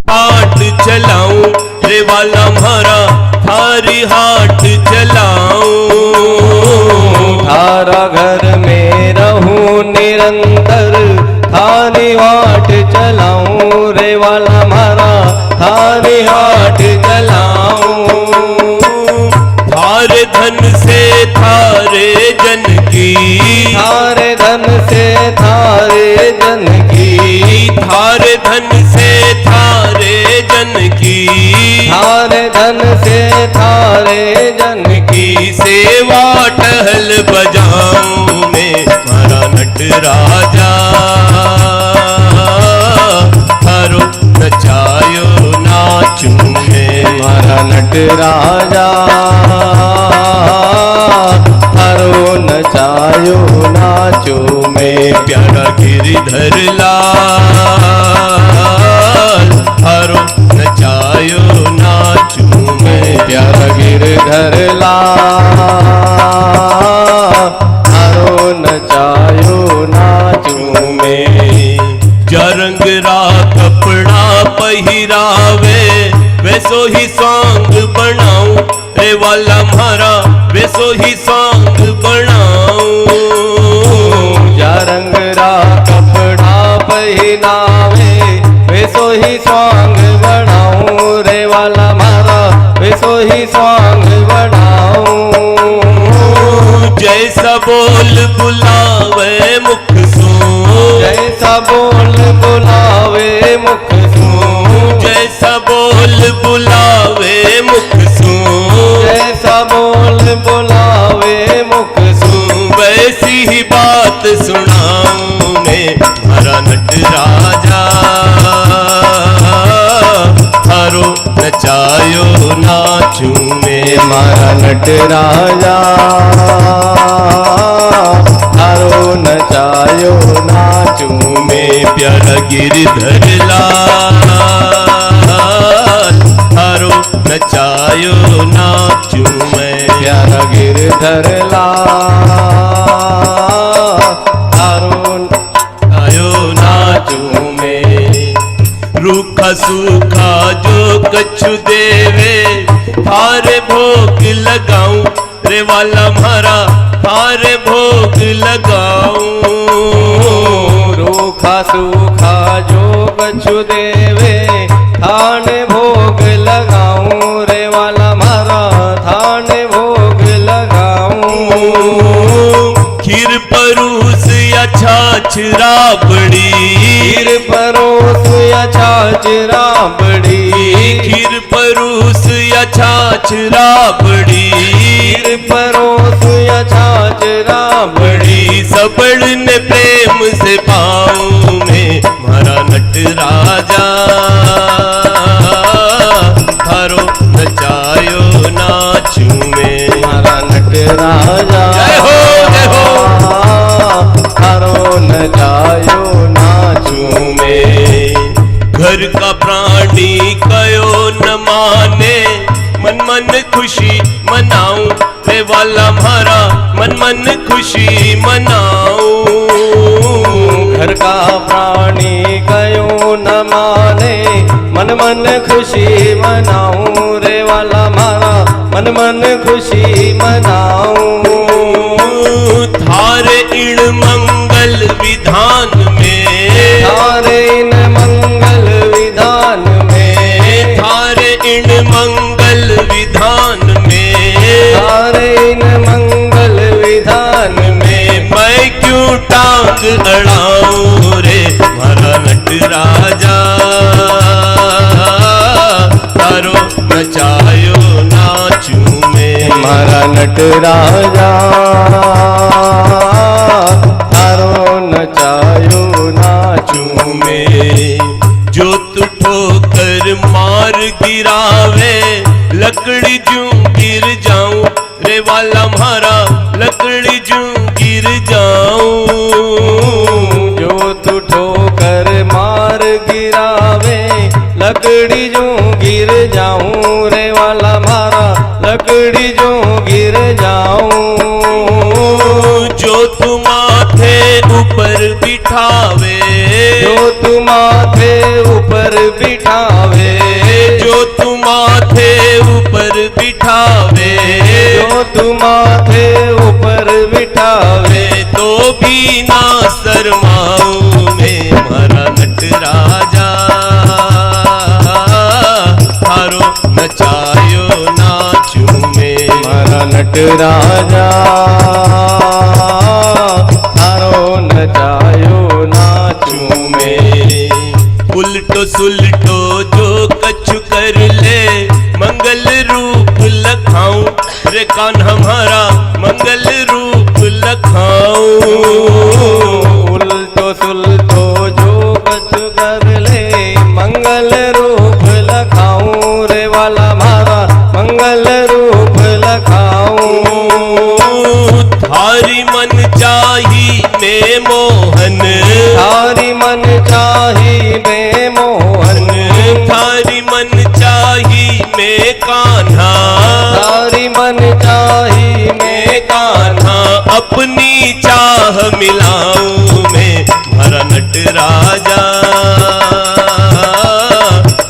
हाट चलाऊं रे वाला म्हारा थारी हाट चलाऊं। थारा घर में रहूं निरंतर थारी वाट चलाऊं रे वाला म्हारा थारी हाट चलाऊं। थारे धन से थारे जन की, थारे धन से थारे जन की, थारे धन से थारे जन की, थारे धन से थारे जन की सेवा टहल बजाऊं मैं मारा नटराजा। थारो नचायो नाचूं मैं मारा नटराजा। थारो नचायो नाचो मैं प्यारा गिरधर लाल। थारो नचायो नाचूं मैं प्यारा गिरधर लाल। थारो नचायो नाचो मैं। जा रंग रा कपड़ा पहिरावे वैसो ही सांग बनाऊं रे वाला म्हारा वैसो ही सांग बनाऊं। जा रंग रा कपड़ा पहनावे वैसो ही स्वांग बनाऊं रे वाला म्हारा वैसो ही स्वांग बनाऊं। जैसा बोल बुलावे मुख सो, जैसा बोल बुलावे मुख सो, जैसा बोल बुलावे मुख सो, जैसा बोल बुलावे मुख सो, वैसी ही बात सुनाऊं मैं हरा नटराजा। थारो नचायो नाचूं मैं मारा नटराजा। थारो नचायो नाचूं मैं प्यारा गिरधर लाल। थारो नचायो नाचूं मैं प्यारा गिरधर लाल। थारो नचायो नाचूं मैं। रूखा सूखा जो कछु देवे थारे भोग लगाऊं रे वाला म्हारा थारे भोग लगाऊं। रूखा सूखा जो कछु देवे थाने भोग लगाऊं रे वाला म्हारा थाने भोग लगाऊं। खीर परूस या छाछ राबड़ी, खीर परोस या छाछ राबड़ी, खीर परूस या छाछ राबड़ी, खीर परोस या छाछ राबड़ी। सबड़ ने प्रेम से पाऊं मैं मारा नटराजा। थारो नचायो नाचूं मैं मारा नटराजा। जय हो जय हो। थारो नचायो नाचूं मैं। घर का प्राणी कयो न माने मन मन खुशी मनाऊं रे वाला म्हारा मन मन खुशी मनाऊं। घर का प्राणी कयो न माने मन मन खुशी मनाऊं रे वाला म्हारा मन मन खुशी मनाऊं। थारे इण मंगल विधान में, थारे इन मंगल विधान में, थारे इण मंगल विधान में, थारे इन मंगल विधान में मैं क्यों टांग अड़ाऊं रे मारा नटराजा। थारो नचायो नाचूं मैं मारा नटराजा। थारो नचायो नाचूं में। जो तू ठोकर मार गिरावे लकड़ी जूं गिर जाऊं रे वाला म्हारा लकड़ी जूं गिर जाऊं। जो तू ठोकर मार गिरावे लकड़ी जो गिर जाऊं रे वाला म्हारा लकड़ी जो गिर जाऊं। जो तू माथे ऊपर बिठावे, जो तू माथे ऊपर ऊपर बिठावे, जो तू माथे ऊपर बिठावे, जो तू माथे ऊपर बिठावे, तो भी ना शर्माऊं मैं मारा नटराजा, थारो नचायो नाचूं मैं मारा नटराजा, थारो नचायो नाचूं मैं। उल्टो सुलटो जो कछु कर ले, मंगल रूप लखाऊं रे कान हमारा मंगल रूप लखाऊं। उल्टो सुलटो जो कछु कर ले, मंगल रूप लखाऊं रे वाला मारा मंगल रूप लखाऊं। थारी मन चाही मैं मोहन, थारी मन चाही मैं मोहन, थारी मन चाही मैं कान्हा, थारी मन चाही मैं कान्हा। अपनी चाह मिलाऊं मैं मारा नटराजा,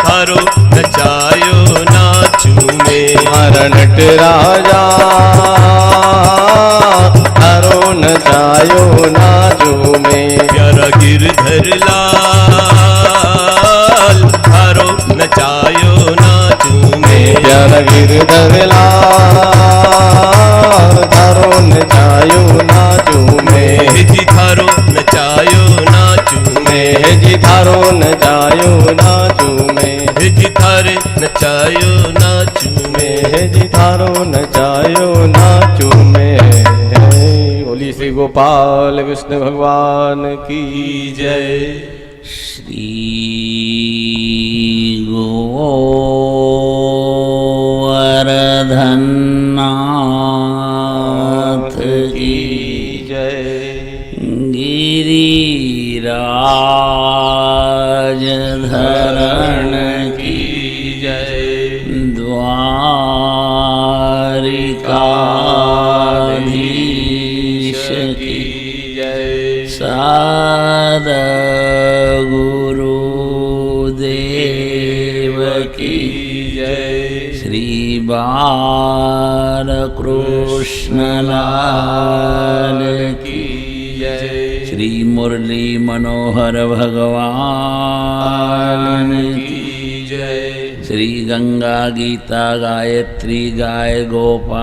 थारो नचायो नाचूं मैं मारा नटराजा, थारो नचायो नाचूं मैं। प्यारा गिरधर लाल, थारो नचायो नाचूं मैं प्यारा गिरधर लाल, थारो नचायो नाचूं मैं। जी थारो नचायो नाचूं मैं जी थारो नचायो नाचूं मैं। जी थारे नचायो नाचूं मैं जी थारो नचायो नाचूं मैं। बोली श्री गोपाल कृष्ण भगवान की जय। श्री गोवर्धननाथ की जय। गिरिराज धरण की जय। द्वारिकाधीश की जय। साद गुरुदेव की जय। श्री बालकृष्णलाल की जय। श्री मुरली मनोहर भगवान की जय। श्री गंगा गीता गायत्री गाय गोपाल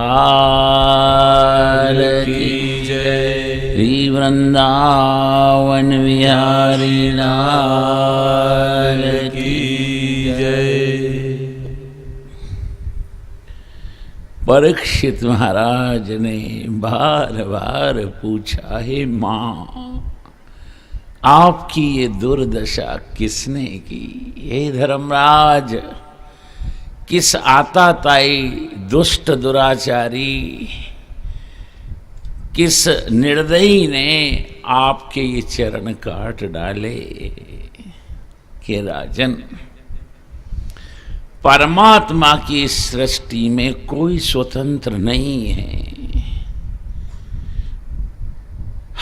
की जय। श्री वृंदावन विहारी लाल की जय। परीक्षित महाराज ने बार बार पूछा, हे माँ आपकी ये दुर्दशा किसने की? हे धर्मराज, किस आताताई दुष्ट दुराचारी, किस निर्दयी ने आपके ये चरण काट डाले? कि राजन, परमात्मा की सृष्टि में कोई स्वतंत्र नहीं है।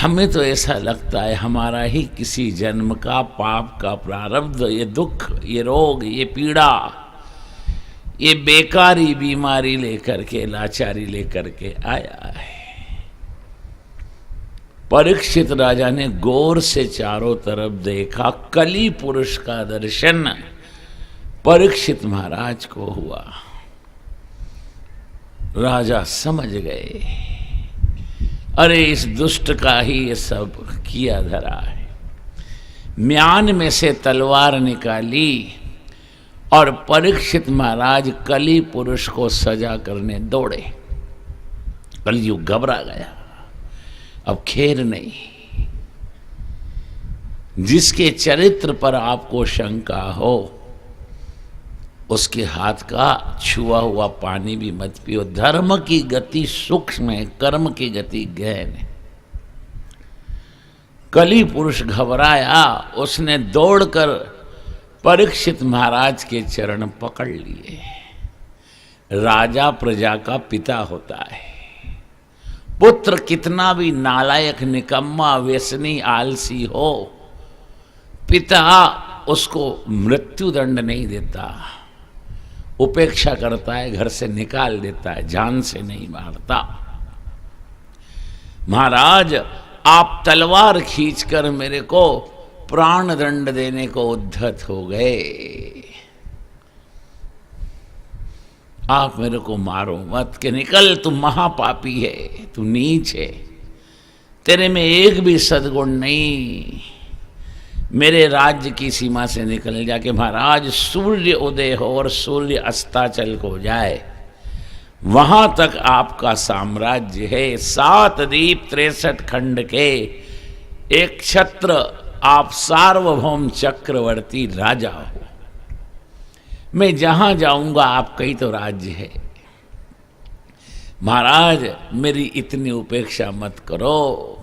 हमें तो ऐसा लगता है हमारा ही किसी जन्म का पाप का प्रारब्ध, ये दुख, ये रोग, ये पीड़ा, ये बेकारी बीमारी लेकर के, लाचारी लेकर के आया है। परीक्षित राजा ने गौर से चारों तरफ देखा, कली पुरुष का दर्शन परीक्षित महाराज को हुआ। राजा समझ गए, अरे इस दुष्ट का ही ये सब किया धरा है। म्यान में से तलवार निकाली और परीक्षित महाराज कली पुरुष को सजा करने दौड़े। कलयुग घबरा गया, अब खेर नहीं। जिसके चरित्र पर आपको शंका हो उसके हाथ का छुआ हुआ पानी भी मत पियो। धर्म की गति सूक्ष्म है, कर्म की गति गहन है। कली पुरुष घबराया, उसने दौड़कर परीक्षित महाराज के चरण पकड़ लिए। राजा प्रजा का पिता होता है। पुत्र कितना भी नालायक, निकम्मा, व्यसनी, आलसी हो, पिता उसको मृत्यु दंड नहीं देता, उपेक्षा करता है, घर से निकाल देता है, जान से नहीं मारता। महाराज आप तलवार खींचकर मेरे को प्राण दंड देने को उद्धत हो गए, आप मेरे को मारो मत, कि निकल, तू महापापी है, तू नीच है, तेरे में एक भी सद्गुण नहीं, मेरे राज्य की सीमा से निकल जा। कि महाराज सूर्य उदय हो और सूर्य अस्ताचल को जाए, वहां तक आपका साम्राज्य है। 7 द्वीप 63 खंड के एक छत्र, आप सार्वभौम चक्रवर्ती राजा हो, मैं जहां जाऊंगा आपका ही तो राज्य है। महाराज मेरी इतनी उपेक्षा मत करो।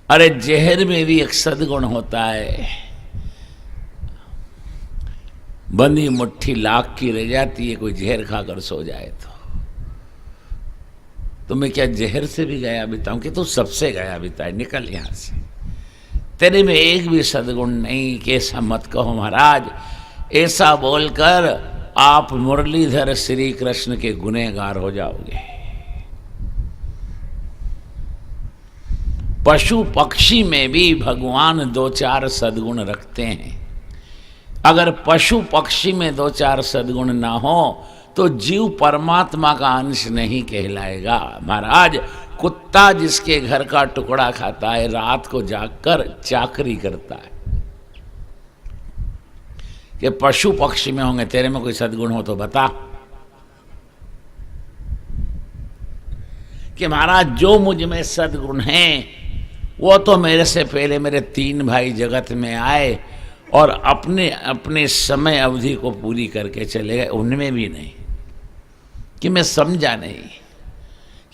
अरे जहर में भी एक सद्गुण होता है, बंदी मुट्ठी लाख की रह जाती है, कोई जहर खाकर सो जाए तो मैं क्या जहर से भी गया बिताऊं? कि तू सबसे गया बिताए, निकल यहां से, तेरे में एक भी सद्गुण नहीं, कि ऐसा मत कहो महाराज। ऐसा बोलकर आप मुरलीधर श्री कृष्ण के गुनहगार हो जाओगे। पशु पक्षी में भी भगवान 2-4 सद्गुण रखते हैं। अगर पशु पक्षी में 2-4 सद्गुण ना हो तो जीव परमात्मा का अंश नहीं कहलाएगा। महाराज कुत्ता जिसके घर का टुकड़ा खाता है, रात को जागकर चाकरी करता है, कि पशु पक्षी में होंगे, तेरे में कोई सद्गुण हो तो बता। कि महाराज जो मुझ में सद्गुण हैं वो तो मेरे से पहले मेरे 3 भाई जगत में आए और अपने अपने समय अवधि को पूरी करके चले गए, उनमें भी नहीं। कि मैं समझा नहीं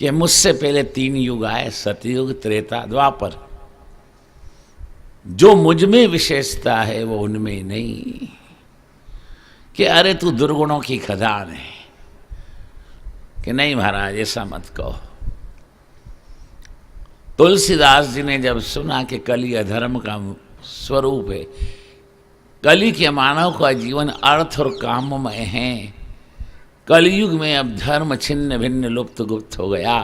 कि मुझसे पहले 3 युग आए, सतयुग, त्रेता, द्वापर, जो मुझ में विशेषता है वो उनमें नहीं। कि अरे तू दुर्गुणों की खदान है, कि नहीं महाराज ऐसा मत कहो। तुलसीदास जी ने जब सुना कि कली अधर्म का स्वरूप है, कली के मानव का जीवन अर्थ और काममय है, कलयुग में अब धर्म छिन्न भिन्न लुप्त गुप्त हो गया,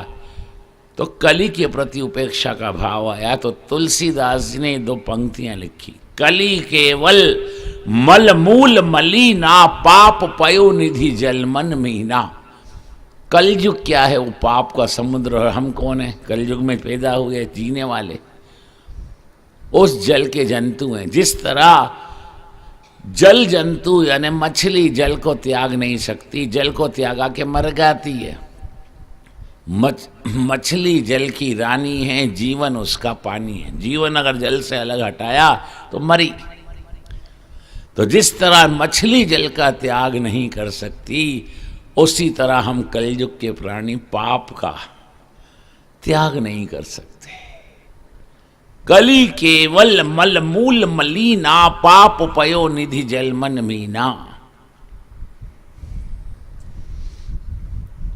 तो कली के प्रति उपेक्षा का भाव आया। तो तुलसीदास जी ने 2 पंक्तियां लिखी। कली केवल मल मूल मलीना, पाप पयो निधि जल मन मीना। कलयुग क्या है? वो पाप का समुद्र। और हम कौन है? कलयुग में पैदा हुए जीने वाले उस जल के जंतु हैं। जिस तरह जल जंतु यानी मछली जल को त्याग नहीं सकती, जल को त्यागा के मर जाती है। मछली जल की रानी है, जीवन उसका पानी है। जीवन अगर जल से अलग हटाया तो मरी। तो जिस तरह मछली जल का त्याग नहीं कर सकती, उसी तरह हम कलयुग के प्राणी पाप का त्याग नहीं कर सकते। कली केवल मल मूल मलीना, पाप पयो निधि जल मन मीना।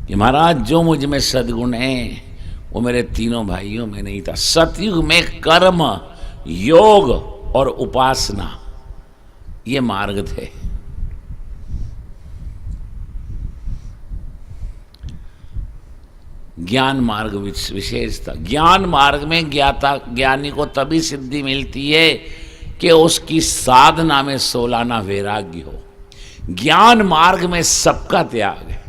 कि महाराज जो मुझ में सद्गुण है वो मेरे 3 भाइयों में नहीं था। सतयुग में कर्म, योग और उपासना ये मार्ग थे। ज्ञान मार्ग विशेष था। ज्ञान मार्ग में ज्ञानी को तभी सिद्धि मिलती है कि उसकी साधना में सोलाना वैराग्य हो। ज्ञान मार्ग में सबका त्याग है,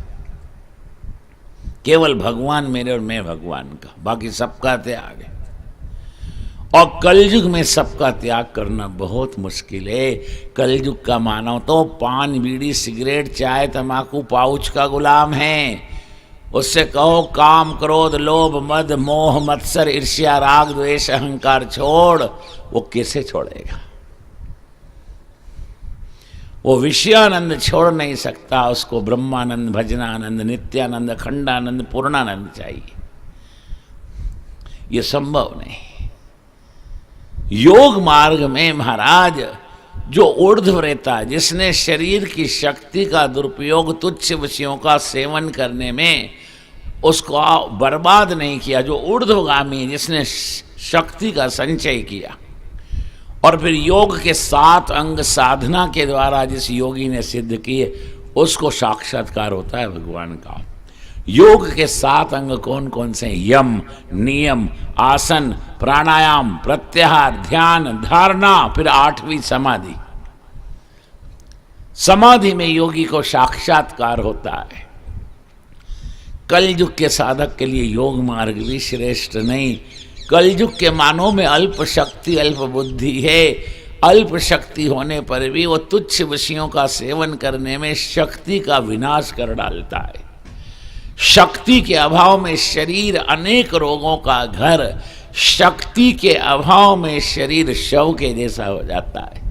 केवल भगवान मेरे और मैं भगवान का, बाकी सबका त्याग है। और कलयुग में सबका त्याग करना बहुत मुश्किल है। कलयुग का मानव तो पान, बीड़ी, सिगरेट, चाय, तंबाकू, पाउच का गुलाम है। उससे कहो काम, क्रोध, लोभ, मद, मोह, मत्सर, ईर्ष्या, राग, द्वेष, अहंकार छोड़, वो कैसे छोड़ेगा? वो विषयानंद छोड़ नहीं सकता। उसको ब्रह्मानंद, भजनानंद, नित्यानंद, अखंडानंद, पूर्णानंद चाहिए। ये संभव नहीं। योग मार्ग में महाराज जो ऊर्ध्व रहता है, जिसने शरीर की शक्ति का दुरुपयोग तुच्छ विषयों का सेवन करने में उसको बर्बाद नहीं किया, जो ऊर्ध्वगामी, जिसने शक्ति का संचय किया, और फिर योग के 7 अंग साधना के द्वारा जिस योगी ने सिद्ध किए उसको साक्षात्कार होता है भगवान का। योग के 7 अंग कौन कौन से हैं? यम, नियम, आसन, प्राणायाम, प्रत्याहार, ध्यान, धारणा, फिर 8वीं समाधि। समाधि में योगी को साक्षात्कार होता है। कलयुग के साधक के लिए योग मार्ग भी श्रेष्ठ नहीं। कलयुग के मानव में अल्प शक्ति अल्प बुद्धि है। अल्प शक्ति होने पर भी वो तुच्छ विषयों का सेवन करने में शक्ति का विनाश कर डालता है। शक्ति के अभाव में शरीर अनेक रोगों का घर, शक्ति के अभाव में शरीर शव के जैसा हो जाता है।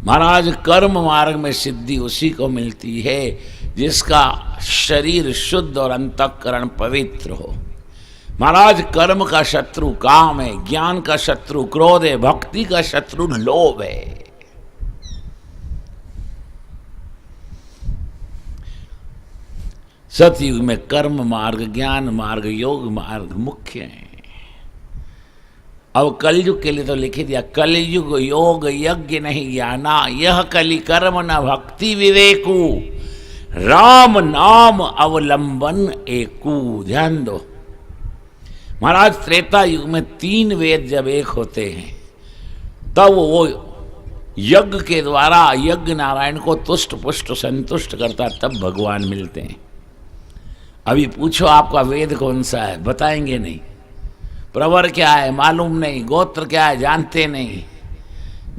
महाराज कर्म मार्ग में सिद्धि उसी को मिलती है जिसका शरीर शुद्ध और अंतःकरण पवित्र हो। महाराज कर्म का शत्रु काम है, ज्ञान का शत्रु क्रोध है, भक्ति का शत्रु लोभ है। सतयुग में कर्म मार्ग, ज्ञान मार्ग, योग मार्ग मुख्य है। अब कलयुग के लिए तो लिख दिया, कलयुग योग यज्ञ नहीं ज्ञाना, यह कलि कर्म न भक्ति विवेकु, राम नाम अवलंबन एकू। ध्यान दो महाराज, त्रेता युग में 3 वेद जब एक होते हैं तब वो यज्ञ के द्वारा यज्ञ नारायण को तुष्ट पुष्ट संतुष्ट करता, तब भगवान मिलते हैं। अभी पूछो आपका वेद कौन सा है, बताएंगे नहीं। प्रवर क्या है मालूम नहीं, गोत्र क्या है जानते नहीं।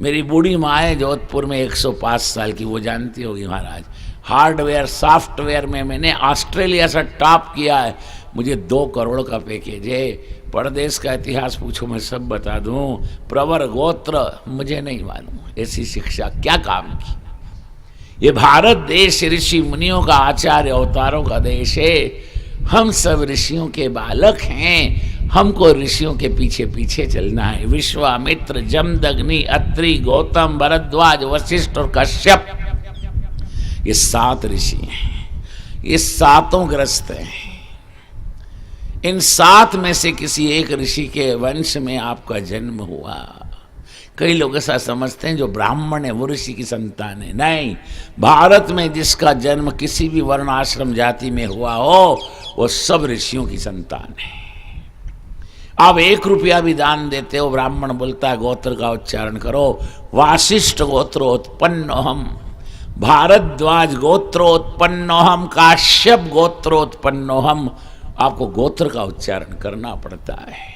मेरी बूढ़ी माँ है जोधपुर में 105 साल की, वो जानती होगी महाराज। हार्डवेयर सॉफ्टवेयर में मैंने ऑस्ट्रेलिया से टॉप किया है, मुझे 2 करोड़ का पैकेज है। परदेश का इतिहास पूछो मैं सब बता दूं, प्रवर गोत्र मुझे नहीं मालूम। ऐसी शिक्षा क्या काम की। ये भारत देश ऋषि मुनियों का आचार्य अवतारों का देश है। हम सब ऋषियों के बालक हैं, हमको ऋषियों के पीछे पीछे चलना है। विश्वामित्र, जमदग्नि, अत्रि, गौतम, भरद्वाज, वशिष्ठ और कश्यप, ये 7 ऋषि हैं। ये 7 ग्रस्त हैं। इन 7 में से किसी एक ऋषि के वंश में आपका जन्म हुआ। कई लोग ऐसा समझते हैं जो ब्राह्मण है वो ऋषि की संतान है। नहीं, भारत में जिसका जन्म किसी भी वर्ण आश्रम जाति में हुआ हो वो सब ऋषियों की संतान है। आप 1 रुपया भी दान देते हो, ब्राह्मण बोलता है गोत्र का उच्चारण करो, वासिष्ठ गोत्रोत्पन्नोहम, भारद्वाज गोत्रोत्पन्नोहम, काश्यप गोत्रोत्पन्नोहम। आपको गोत्र का उच्चारण करना पड़ता है।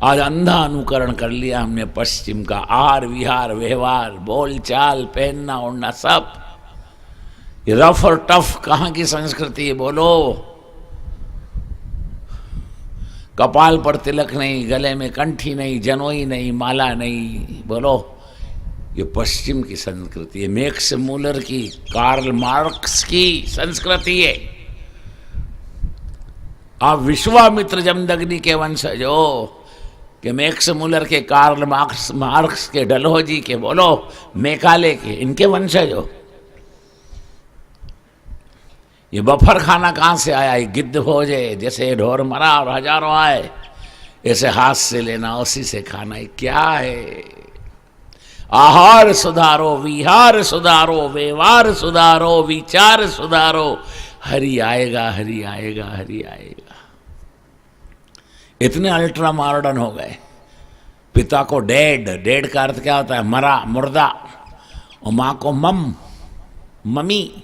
आज अंधा अनुकरण कर लिया हमने पश्चिम का, आहार विहार व्यवहार बोल चाल पहनना ओढ़ना सब। ये रफ और टफ कहाँ की संस्कृति है बोलो। कपाल पर तिलक नहीं, गले में कंठी नहीं, जनोई नहीं, माला नहीं, बोलो ये पश्चिम की संस्कृति है। मैक्स मूलर की, कार्ल मार्क्स की संस्कृति है। आप विश्वामित्र जमदग्नि के वंशज हो कि मैक्स मूलर के, कार्ल मार्क्स के, डलहौजी के, बोलो मेकाले के, इनके वंशज हो। ये बफर खाना कहाँ से आया? ये गिद्ध भोज है, जैसे ढोर मरा और हजारों आए ऐसे हाथ से लेना उसी से खाना। ये क्या है? आहार सुधारो, विहार सुधारो, व्यवहार सुधारो, विचार सुधारो, हरि आएगा हरि आएगा हरि आएगा। इतने अल्ट्रा मॉडर्न हो गए। पिता को डेड, डेड का अर्थ क्या होता है? मरा, मुर्दा। और माँ को मम, मम्मी।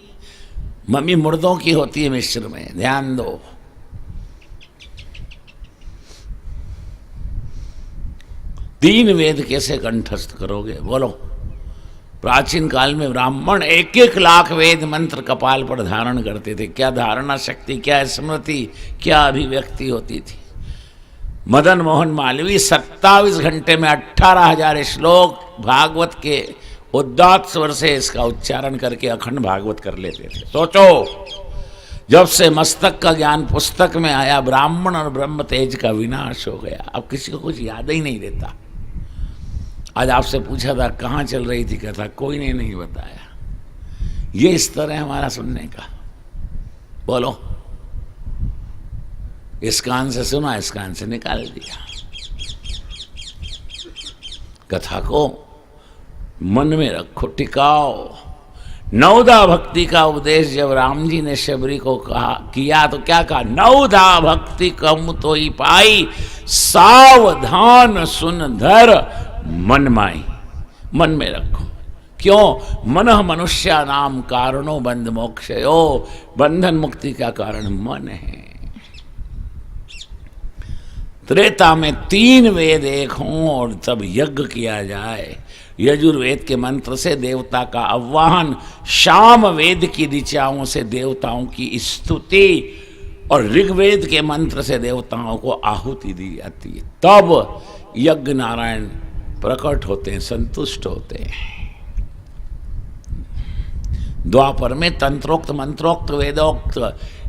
मम्मी मुर्दों की होती है मिस्र में, ध्यान दो। तीन वेद कैसे कंठस्थ करोगे बोलो? प्राचीन काल में ब्राह्मण 1-1 लाख वेद मंत्र कपाल पर धारण करते थे। क्या धारणा शक्ति, क्या स्मृति, क्या अभिव्यक्ति होती थी। मदन मोहन मालवीय 27 घंटे में 18,000 श्लोक भागवत के उदात्त स्वर से इसका उच्चारण करके अखंड भागवत कर लेते थे। सोचो, जब से मस्तक का ज्ञान पुस्तक में आया, ब्राह्मण और ब्रह्म तेज का विनाश हो गया। अब किसी को कुछ याद ही नहीं रहता। आज आपसे पूछा था कहाँ चल रही थी कथा, कोई ने नहीं बताया। ये स्तर है हमारा सुनने का। बोलो, इस कान से सुना, इस कान से निकाल दिया। कथा को मन में रखो, टिकाओ। नवदा भक्ति का उपदेश जब राम जी ने शबरी को कहा किया तो क्या कहा? नवदा भक्ति कम तो ही पाई, सावधान सुन धर मन माई। मन में रखो। क्यों? मनः मनुष्य नाम कारणो बंध मोक्षयो। बंधन मुक्ति का कारण मन है। त्रेता में 3 वेद एक हों और तब यज्ञ किया जाए। यजुर्वेद के मंत्र से देवता का आह्वान, शाम वेद की ऋचाओं से देवताओं की स्तुति और ऋग्वेद के मंत्र से देवताओं को आहुति दी जाती है। तब यज्ञ नारायण प्रकट होते हैं, संतुष्ट होते हैं। द्वापर में तंत्रोक्त मंत्रोक्त वेदोक्त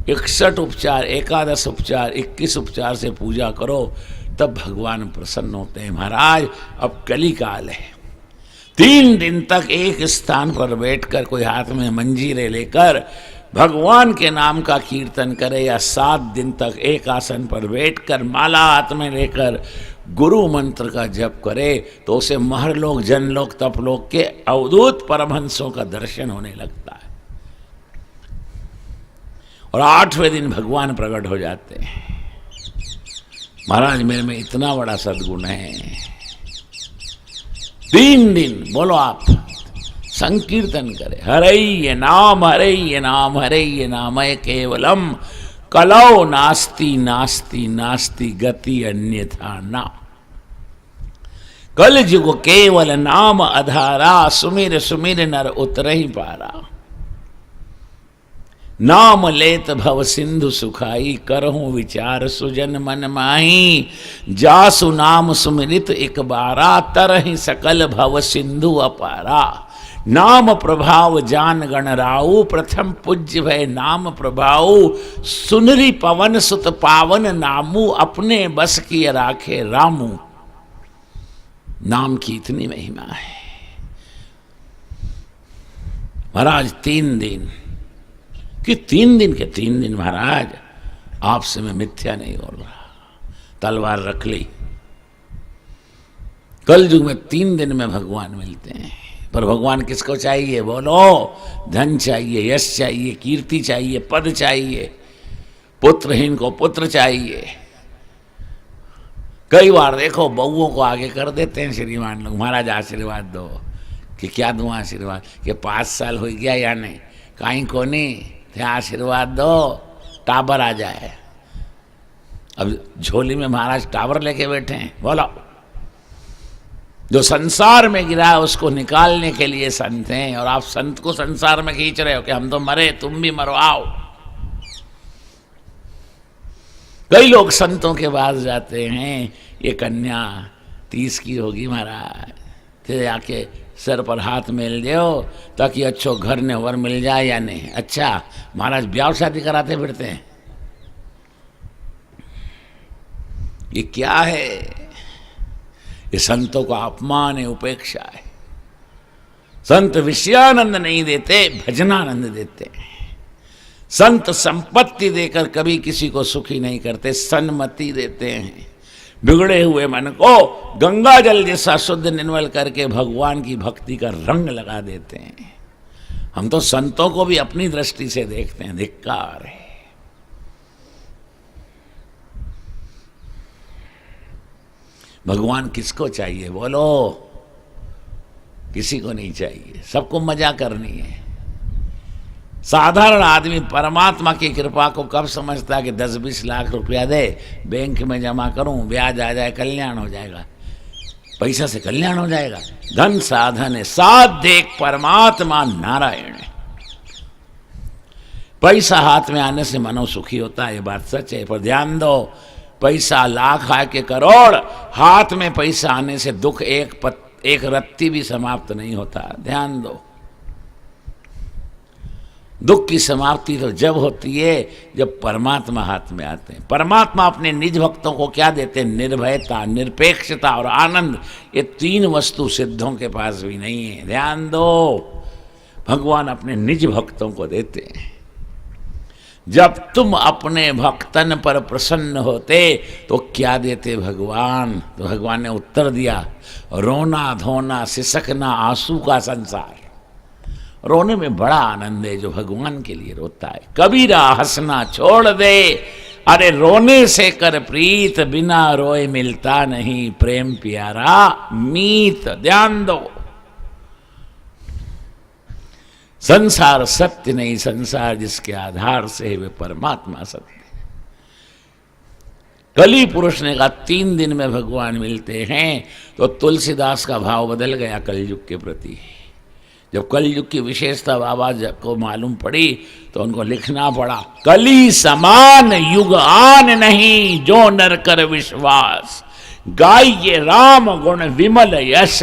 61 उपचार, 11 उपचार, 21 उपचार से पूजा करो, तब भगवान प्रसन्न होते हैं। महाराज अब कली काल है। 3 दिन तक एक स्थान पर बैठकर कोई हाथ में मंजीरे लेकर भगवान के नाम का कीर्तन करे, या 7 दिन तक एक आसन पर बैठकर माला हाथ में लेकर गुरु मंत्र का जप करे, तो उसे महरलोक, जनलोक, तपलोक के अवधूत परमहंसों का दर्शन होने लगता है। और 8वें दिन भगवान प्रकट हो जाते हैं। महाराज मेरे में इतना बड़ा सद्गुण है। 3 दिन बोलो आप संकीर्तन करे, हरैये नाम, हरैये नाम, हरैये नाम केवलम, कलौ नास्ति नास्ति नास्ति गति अन्यथा ना। कल जुग केवल नाम आधारा, सुमिर सुमिर नर उतरहि पारा। नाम लेत भव सिंधु सुखाई, करहूं विचार सुजन मन माही। जासु नाम सुमिरित एक बारा, तरहि सकल भव सिंधु अपारा। नाम प्रभाव जान गण राऊ, प्रथम पूज्य भय नाम प्रभाऊ। सुनरी पवन सुत पावन नामू, अपने बस की राखे रामू। नाम की इतनी महिमा है महाराज। 3 दिन कि 3 दिन के 3 दिन महाराज, आपसे मैं मिथ्या नहीं बोल रहा। तलवार रख ली। कल युग में 3 दिन में भगवान मिलते हैं। पर भगवान किसको चाहिए बोलो? धन चाहिए, यश चाहिए, कीर्ति चाहिए, पद चाहिए। पुत्रहीन को पुत्र चाहिए। कई बार देखो बहुओं को आगे कर देते हैं श्रीमान लोग, महाराज आशीर्वाद दो। कि क्या दूँ आशीर्वाद? कि 5 साल हो गया या नहीं, कहीं को नहीं थे, आशीर्वाद दो, टावर आ जाए। अब झोली में महाराज टावर लेके बैठे हैं। बोलो, जो संसार में गिरा है उसको निकालने के लिए संत हैं, और आप संत को संसार में खींच रहे हो कि हम तो मरे, तुम भी मरो, आओ। कई लोग संतों के पास जाते हैं, ये कन्या 30 की होगी महाराज, फिर आके सर पर हाथ मेल दो ताकि अच्छो घर ने वर मिल जाए या नहीं। अच्छा महाराज ब्याह शादी कराते फिरते हैं। ये क्या है? ये संतों का अपमान है, उपेक्षा है। संत विषयानंद नहीं देते, भजनानंद देते हैं। संत संपत्ति देकर कभी किसी को सुखी नहीं करते, सन्मति देते हैं। बिगड़े हुए मन को गंगा जल जैसा शुद्ध निर्मल करके भगवान की भक्ति का रंग लगा देते हैं। हम तो संतों को भी अपनी दृष्टि से देखते हैं। धिक्कार है। भगवान किसको चाहिए बोलो? किसी को नहीं चाहिए। सबको मजा करनी है। साधारण आदमी परमात्मा की कृपा को कब समझता है कि 10-20 लाख रुपया दे, बैंक में जमा करूं, ब्याज आ जाए, कल्याण हो जाएगा। पैसा से कल्याण हो जाएगा? धन साधन है, साध्य एक परमात्मा नारायण है। पैसा हाथ में आने से मनो सुखी होता है, ये बात सच है। पर ध्यान दो, पैसा लाख आए के करोड़, हाथ में पैसा आने से दुख एक रत्ती भी समाप्त नहीं होता। ध्यान दो, दुख की समाप्ति तो जब होती है जब परमात्मा हाथ में आते हैं। परमात्मा अपने निज भक्तों को क्या देते हैं? निर्भयता, निरपेक्षता और आनंद। ये 3 वस्तु सिद्धों के पास भी नहीं है। ध्यान दो, भगवान अपने निज भक्तों को देते हैं। जब तुम अपने भक्तन पर प्रसन्न होते तो क्या देते भगवान? तो भगवान ने उत्तर दिया, रोना धोना सिसकना आंसू का संसार। रोने में बड़ा आनंद है जो भगवान के लिए रोता है। कबीरा हंसना छोड़ दे, अरे रोने से कर प्रीत, बिना रोए मिलता नहीं प्रेम प्यारा मीत। ध्यान दो, संसार सत्य नहीं, संसार जिसके आधार से है वे परमात्मा सत्य। कली पुरुष ने कहा 3 दिन में भगवान मिलते हैं, तो तुलसीदास का भाव बदल गया कलयुग के प्रति। जब कलयुग की विशेषता बाबा को मालूम पड़ी तो उनको लिखना पड़ा, कली समान युग आन नहीं, जो नर कर विश्वास, गाइये राम गुण विमल यश,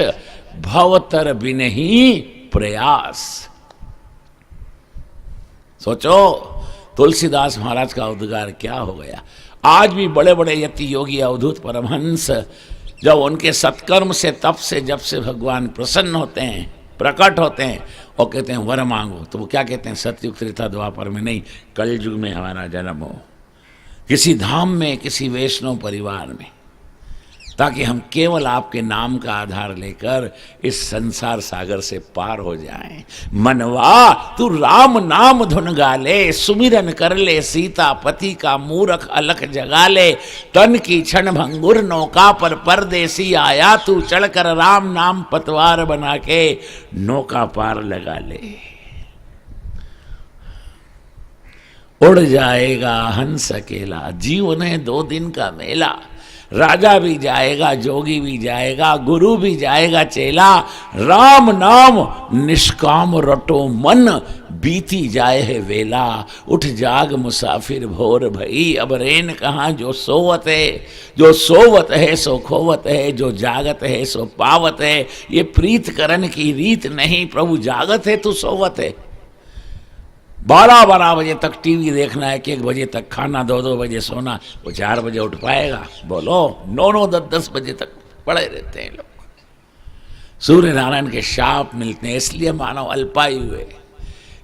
भवतर बिनहि प्रयास। सोचो तुलसीदास महाराज का उद्गार क्या हो गया। आज भी बड़े बड़े यति योगी अवधूत परमहंस जब उनके सत्कर्म से तप से जब से भगवान प्रसन्न होते हैं, प्रकट होते हैं और कहते हैं वर मांगो, तो वो क्या कहते हैं? सतयुग त्रेता द्वापर में नहीं, कलयुग में हमारा जन्म हो, किसी धाम में, किसी वैष्णव परिवार में, ताकि हम केवल आपके नाम का आधार लेकर इस संसार सागर से पार हो जाएं। मनवा तू राम नाम धुन गाले, सुमिरन कर ले सीता पति का मूरख अलख जगा ले, तन की क्षण भंगुर नौका पर परदेसी आया, तू चढ़कर राम नाम पतवार बना के नौका पार लगा ले। उड़ जाएगा हंस अकेला, जीवन है 2 दिन का मेला, राजा भी जाएगा, जोगी भी जाएगा, गुरु भी जाएगा, चेला, राम नाम निष्काम रटो मन, बीती जाए है वेला, उठ जाग मुसाफिर भोर भई, अब रेन कहाँ जो सोवत है, जो सोवत है सो खोवत है, जो जागत है सो पावत है। ये प्रीत करन की रीत नहीं, प्रभु जागत है तू सोवत है। 12-12 बजे तक टीवी देखना है, 1 बजे तक खाना, 2-2 बजे सोना, वो 4 बजे उठ पाएगा? बोलो। 9-9, 10-10 बजे तक पड़े रहते हैं लोग। सूर्य नारायण के शाप मिलते हैं, इसलिए मानव अल्पायु है,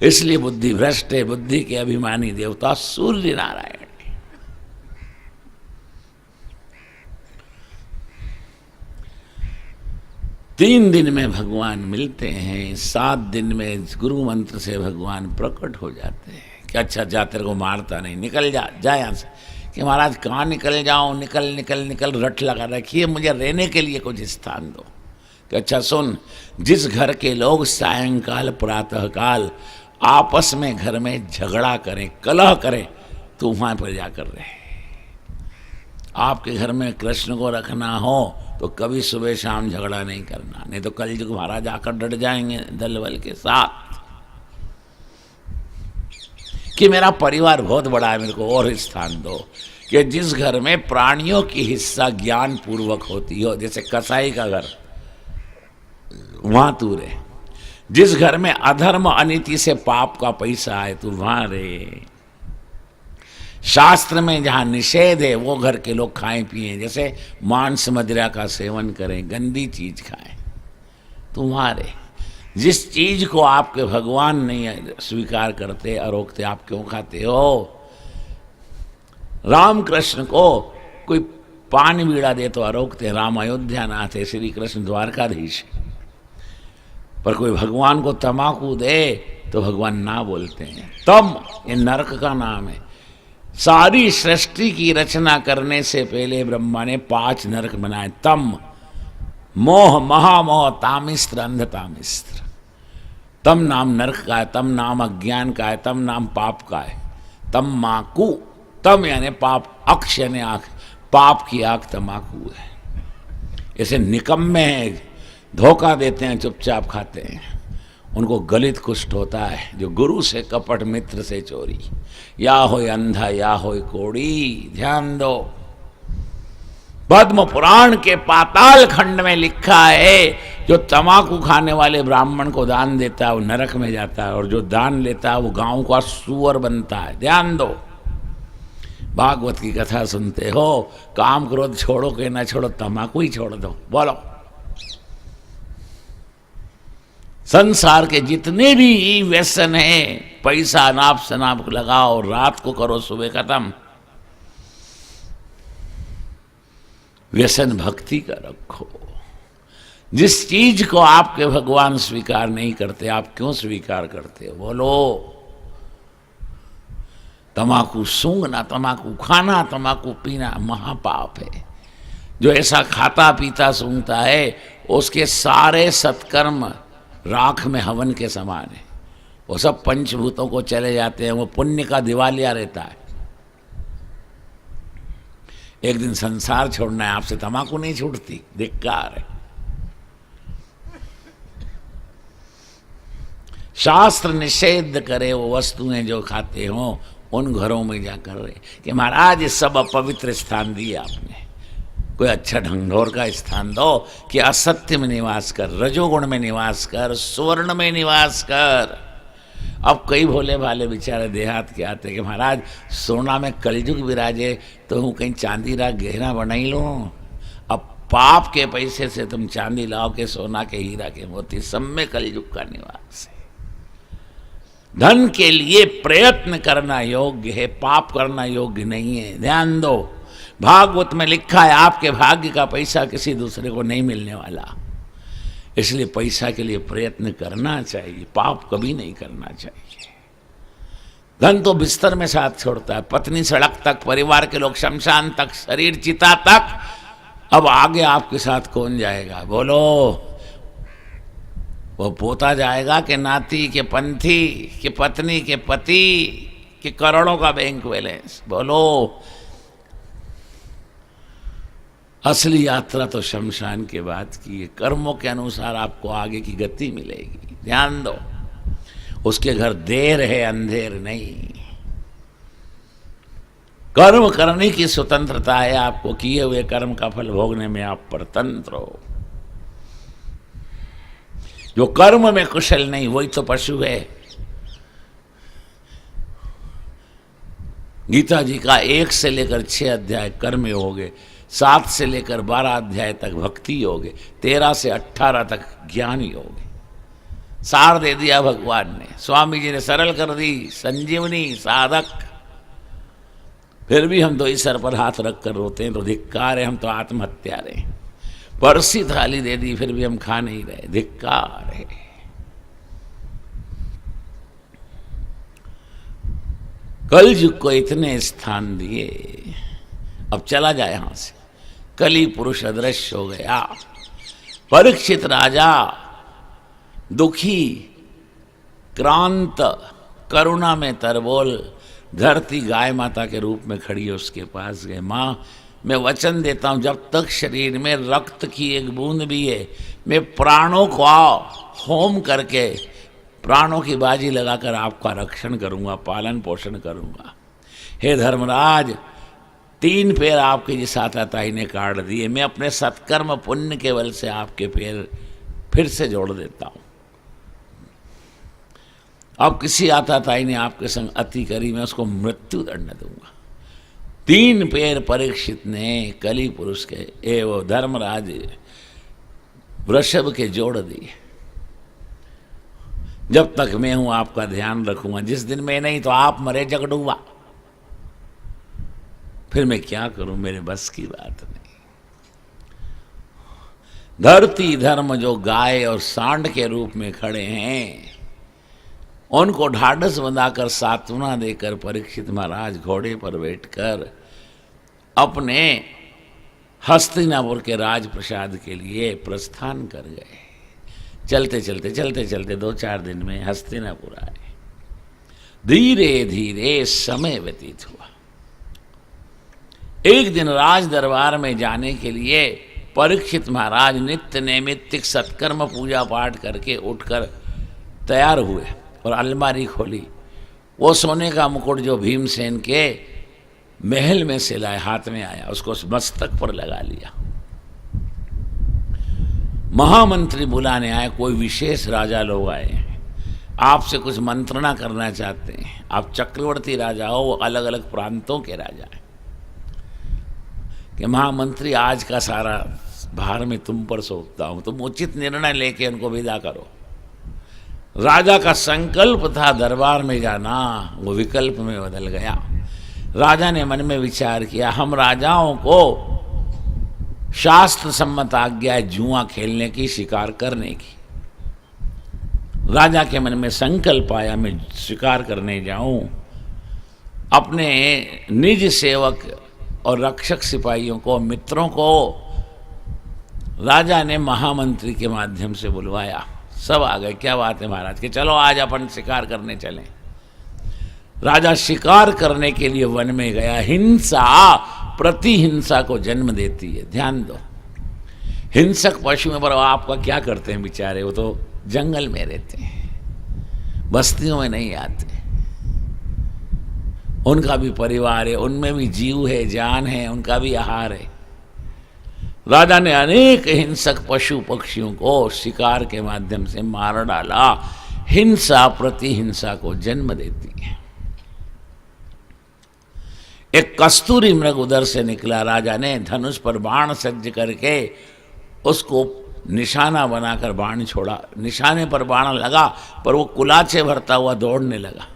इसलिए बुद्धि भ्रष्ट है। बुद्धि के अभिमानी देवता सूर्य नारायण। 3 दिन में भगवान मिलते हैं, 7 दिन में गुरु मंत्र से भगवान प्रकट हो जाते हैं कि अच्छा जा, तेरे को मारता नहीं, निकल जा, जा यहाँ से। कि महाराज कहाँ निकल जाऊँ? निकल निकल निकल, रट लगा रखिए, मुझे रहने के लिए कुछ स्थान दो। कि अच्छा सुन, जिस घर के लोग सायंकाल प्रातःकाल आपस में घर में झगड़ा करें, कलह करें, तो वहाँ पर जाकर रहे। आपके घर में कृष्ण को रखना हो तो कभी सुबह शाम झगड़ा नहीं करना, नहीं तो कलयुग महाराज आकर डट जाएंगे दल बल के साथ कि मेरा परिवार बहुत बड़ा है, मेरे को और स्थान दो। कि जिस घर में प्राणियों की हिस्सा ज्ञान पूर्वक होती हो, जैसे कसाई का घर, वहां तू रहे। जिस घर में अधर्म अनीति से पाप का पैसा आए, तू वहां रहे। शास्त्र में जहाँ निषेध है वो घर के लोग खाएं पिएं, जैसे मांस मदिरा का सेवन करें, गंदी चीज खाएं, तो वहाँ रहे। जिस चीज को आपके भगवान नहीं स्वीकार करते, अरोकते, आप क्यों खाते हो? राम कृष्ण को कोई पान बीड़ा दे तो अरोकते, राम अयोध्या नाथ है, श्री कृष्ण द्वारकाधीश। पर कोई भगवान को तमाकू दे तो भगवान ना बोलते हैं। तम, ये नरक का नाम है। सारी सृष्टि की रचना करने से पहले ब्रह्मा ने 5 नरक बनाए। तम, मोह, महामोह, तामिस्त्र, अंधतामिस्त्र। तम नाम नरक का है, तम नाम अज्ञान का है, तम नाम पाप का है। तम्माकू, तम यानी पाप, अक्ष यानी आँख, पाप की आँख तम्बाकू है। ऐसे निकम्मे हैं, धोखा देते हैं, चुपचाप खाते हैं, उनको गलित कुष्ठ होता है। जो गुरु से कपट, मित्र से चोरी, या हो अंधा या हो कोड़ी। ध्यान दो, पद्म पुराण के पाताल खंड में लिखा है, जो तमाकू खाने वाले ब्राह्मण को दान देता है वो नरक में जाता है, और जो दान लेता है वो गांव का सुअर बनता है। ध्यान दो, भागवत की कथा सुनते हो, काम क्रोध छोड़ो के ना छोड़ो, तमाकू ही छोड़ दो। बोलो, संसार के जितने भी व्यसन हैं, पैसा अनाप शनाप लगाओ, रात को करो, सुबह खत्म। व्यसन भक्ति का रखो। जिस चीज को आपके भगवान स्वीकार नहीं करते, आप क्यों स्वीकार करते हो? बोलो। तमाकू सूंघना, तमाकू खाना, तमाकू पीना महापाप है। जो ऐसा खाता पीता सूंघता है उसके सारे सत्कर्म राख में हवन के समान है। वो सब पंचभूतों को चले जाते हैं, वो पुण्य का दिवालिया रहता है। एक दिन संसार छोड़ना है, आपसे तमाकू नहीं छूटती, धिक्कार है। शास्त्र निषेध करे वो वस्तुएं जो खाते हो, उन घरों में जाकर रहे कि महाराज ये सब अपवित्र स्थान दिए आपने, कोई अच्छा ढंढोर का स्थान दो कि असत्य में निवास कर, रजोगुण में निवास कर, स्वर्ण में निवास कर। अब कई भोले भाले बेचारे देहात के आते कि महाराज सोना में कलयुग विराजे तो हूँ कहीं चांदी रा गहना बनाई लूँ। अब पाप के पैसे से तुम चांदी लाओ के सोना के हीरा के मोती, सब में कलयुग का निवास है। धन के लिए प्रयत्न करना योग्य है, पाप करना योग्य नहीं है। ध्यान दो, भागवत में लिखा है आपके भाग्य का पैसा किसी दूसरे को नहीं मिलने वाला। इसलिए पैसा के लिए प्रयत्न करना चाहिए, पाप कभी नहीं करना चाहिए। धन तो बिस्तर में साथ छोड़ता है, पत्नी सड़क तक, परिवार के लोग शमशान तक, शरीर चिता तक। अब आगे आपके साथ कौन जाएगा? बोलो। वो पोता जाएगा कि नाती के पंथी के पत्नी के पति के करोड़ों का बैंक बैलेंस? बोलो। असली यात्रा तो शमशान के बाद की है। कर्मों के अनुसार आपको आगे की गति मिलेगी। ध्यान दो, उसके घर देर है, अंधेर नहीं। कर्म करने की स्वतंत्रता है आपको, किए हुए कर्म का फल भोगने में आप परतंत्र हो। जो कर्म में कुशल नहीं वही तो पशु है। गीता जी का 1 से लेकर 6 अध्याय कर्म योग है, 7 से लेकर 12 अध्याय तक भक्ति योग है, 13 से 18 तक ज्ञान योग है। सार दे दिया भगवान ने, स्वामी जी ने सरल कर दी, संजीवनी साधक। फिर भी हम तो इस सर पर हाथ रख कर रोते हैं तो धिक्कार है, हम तो आत्महत्या रहे। परसी थाली दे दी फिर भी हम खा नहीं रहे, धिक्कार है। कलयुग को इतने स्थान दिए, अब चला जाए यहां से। कली पुरुष अदृश्य हो गया। परीक्षित राजा दुखी, क्रांत, करुणा में तरबोल, धरती गाय माता के रूप में खड़ी है उसके पास गए। मां, मैं वचन देता हूं जब तक शरीर में रक्त की एक बूंद भी है, मैं प्राणों को होम करके, प्राणों की बाजी लगाकर आपका रक्षण करूंगा, पालन पोषण करूंगा। हे धर्मराज, 3 पैर आपके जिस आताताई ने काट दिए, मैं अपने सत्कर्म पुण्य के बल से आपके पैर फिर से जोड़ देता हूं। अब किसी आताताई ने आपके संग अति करी, मैं उसको मृत्यु दंड दूंगा। 3 पैर परीक्षित ने कली पुरुष के एवं धर्मराज वृषभ के जोड़ दिए। जब तक मैं हूं आपका ध्यान रखूंगा, जिस दिन मैं नहीं तो आप मरे जगडूबा। फिर मैं क्या करूं, मेरे बस की बात नहीं। धरती धर्म जो गाय और सांड के रूप में खड़े हैं, उनको ढाढ़स बंधाकर सांत्वना देकर परीक्षित महाराज घोड़े पर बैठकर अपने हस्तिनापुर के राजप्रसाद के लिए प्रस्थान कर गए। चलते चलते 2-4 दिन में हस्तिनापुर आए। धीरे धीरे समय व्यतीत हुआ। एक दिन राज दरबार में जाने के लिए परीक्षित महाराज नित्य नैमित्तिक सत्कर्म पूजा पाठ करके उठकर तैयार हुए और अलमारी खोली। वो सोने का मुकुट जो भीमसेन के महल में से लाए, हाथ में आया, उसको मस्तक पर लगा लिया। महामंत्री बुलाने आए, कोई विशेष राजा लोग आए हैं, आपसे कुछ मंत्रणा करना चाहते हैं। आप चक्रवर्ती राजा हो, वो अलग अलग प्रांतों के राजा हैं। कि महामंत्री, आज का सारा भार मैं तुम पर सौंपता हूं, तुम उचित निर्णय लेके उनको विदा करो। राजा का संकल्प था दरबार में जाना, वो विकल्प में बदल गया। राजा ने मन में विचार किया, हम राजाओं को शास्त्र सम्मत आज्ञा है जुआ खेलने की, शिकार करने की। राजा के मन में संकल्प आया, मैं शिकार करने जाऊं। अपने निज सेवक और रक्षक सिपाहियों को, मित्रों को राजा ने महामंत्री के माध्यम से बुलवाया। सब आ गए, क्या बात है महाराज, कि चलो आज अपन शिकार करने चलें। राजा शिकार करने के लिए वन में गया। हिंसा प्रतिहिंसा को जन्म देती है, ध्यान दो। हिंसक पशुओं पर आपका क्या करते हैं बेचारे, वो तो जंगल में रहते हैं, बस्तियों में नहीं आते। उनका भी परिवार है, उनमें भी जीव है, जान है, उनका भी आहार है। राजा ने अनेक हिंसक पशु पक्षियों को शिकार के माध्यम से मार डाला। हिंसा प्रतिहिंसा को जन्म देती है। एक कस्तूरी मृग उधर से निकला। राजा ने धनुष पर बाण सज्ज करके उसको निशाना बनाकर बाण छोड़ा। निशाने पर बाण लगा, पर वो कुलाचे भरता हुआ दौड़ने लगा।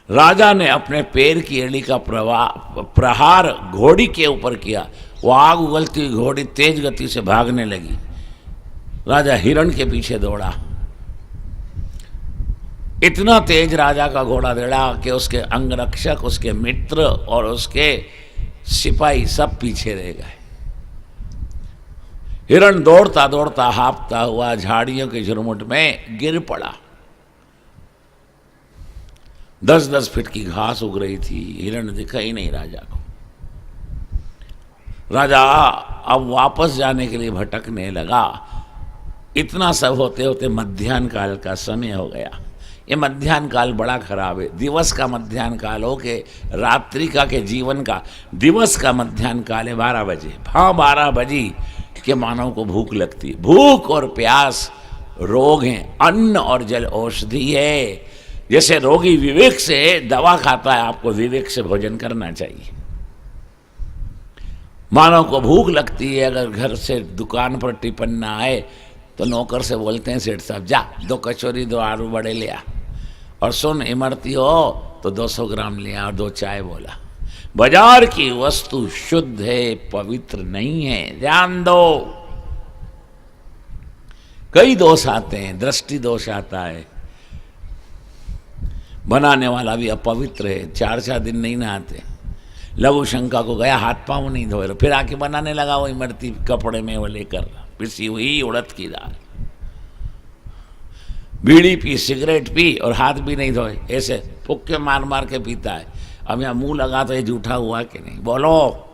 राजा ने अपने पैर की एड़ी का प्रहार घोड़ी के ऊपर किया। वो आग उगलती हुई घोड़ी तेज गति से भागने लगी। राजा हिरण के पीछे दौड़ा। इतना तेज राजा का घोड़ा दौड़ा कि उसके अंगरक्षक, उसके मित्र और उसके सिपाही सब पीछे रह गए। हिरण दौड़ता दौड़ता हाँफता हुआ झाड़ियों के झुरमुट में गिर पड़ा। 10-10 फीट की घास उग रही थी, हिरण दिखा ही नहीं राजा को। राजा अब वापस जाने के लिए भटकने लगा। इतना सब होते होते मध्याह्न काल का समय हो गया। ये मध्याह्न काल बड़ा खराब है। दिवस का मध्याह्न काल हो के रात्रि का के जीवन का, दिवस का मध्याह्न काल है 12 बजे। हाँ 12 बजे के मानव को भूख लगती है। भूख और प्यास रोग हैं, अन्न और जल औषधि है। जैसे रोगी विवेक से दवा खाता है, आपको विवेक से भोजन करना चाहिए। मानव को भूख लगती है, अगर घर से दुकान पर टिफिन ना आए तो नौकर से बोलते हैं, सेठ साहब जा 2 कचौरी 2 आलू बड़े ले आ, और सुन इमरती हो तो 200 ग्राम ले आ और 2 चाय बोला। बाजार की वस्तु शुद्ध है, पवित्र नहीं है, ध्यान दो। कई दोष आते हैं, दृष्टि दोष आता है, बनाने वाला भी अपवित्र है, 4-4 दिन नहीं नहाते। लघु शंका को गया, हाथ पांव नहीं धोए, फिर आके बनाने लगा वो इमरती कपड़े में वो लेकर पिसी हुई उड़द की दाल। बीड़ी पी, सिगरेट पी और हाथ भी नहीं धोए, ऐसे फुक्के मार मार के पीता है। अब यहाँ मुंह लगा तो ये झूठा हुआ कि नहीं, बोलो।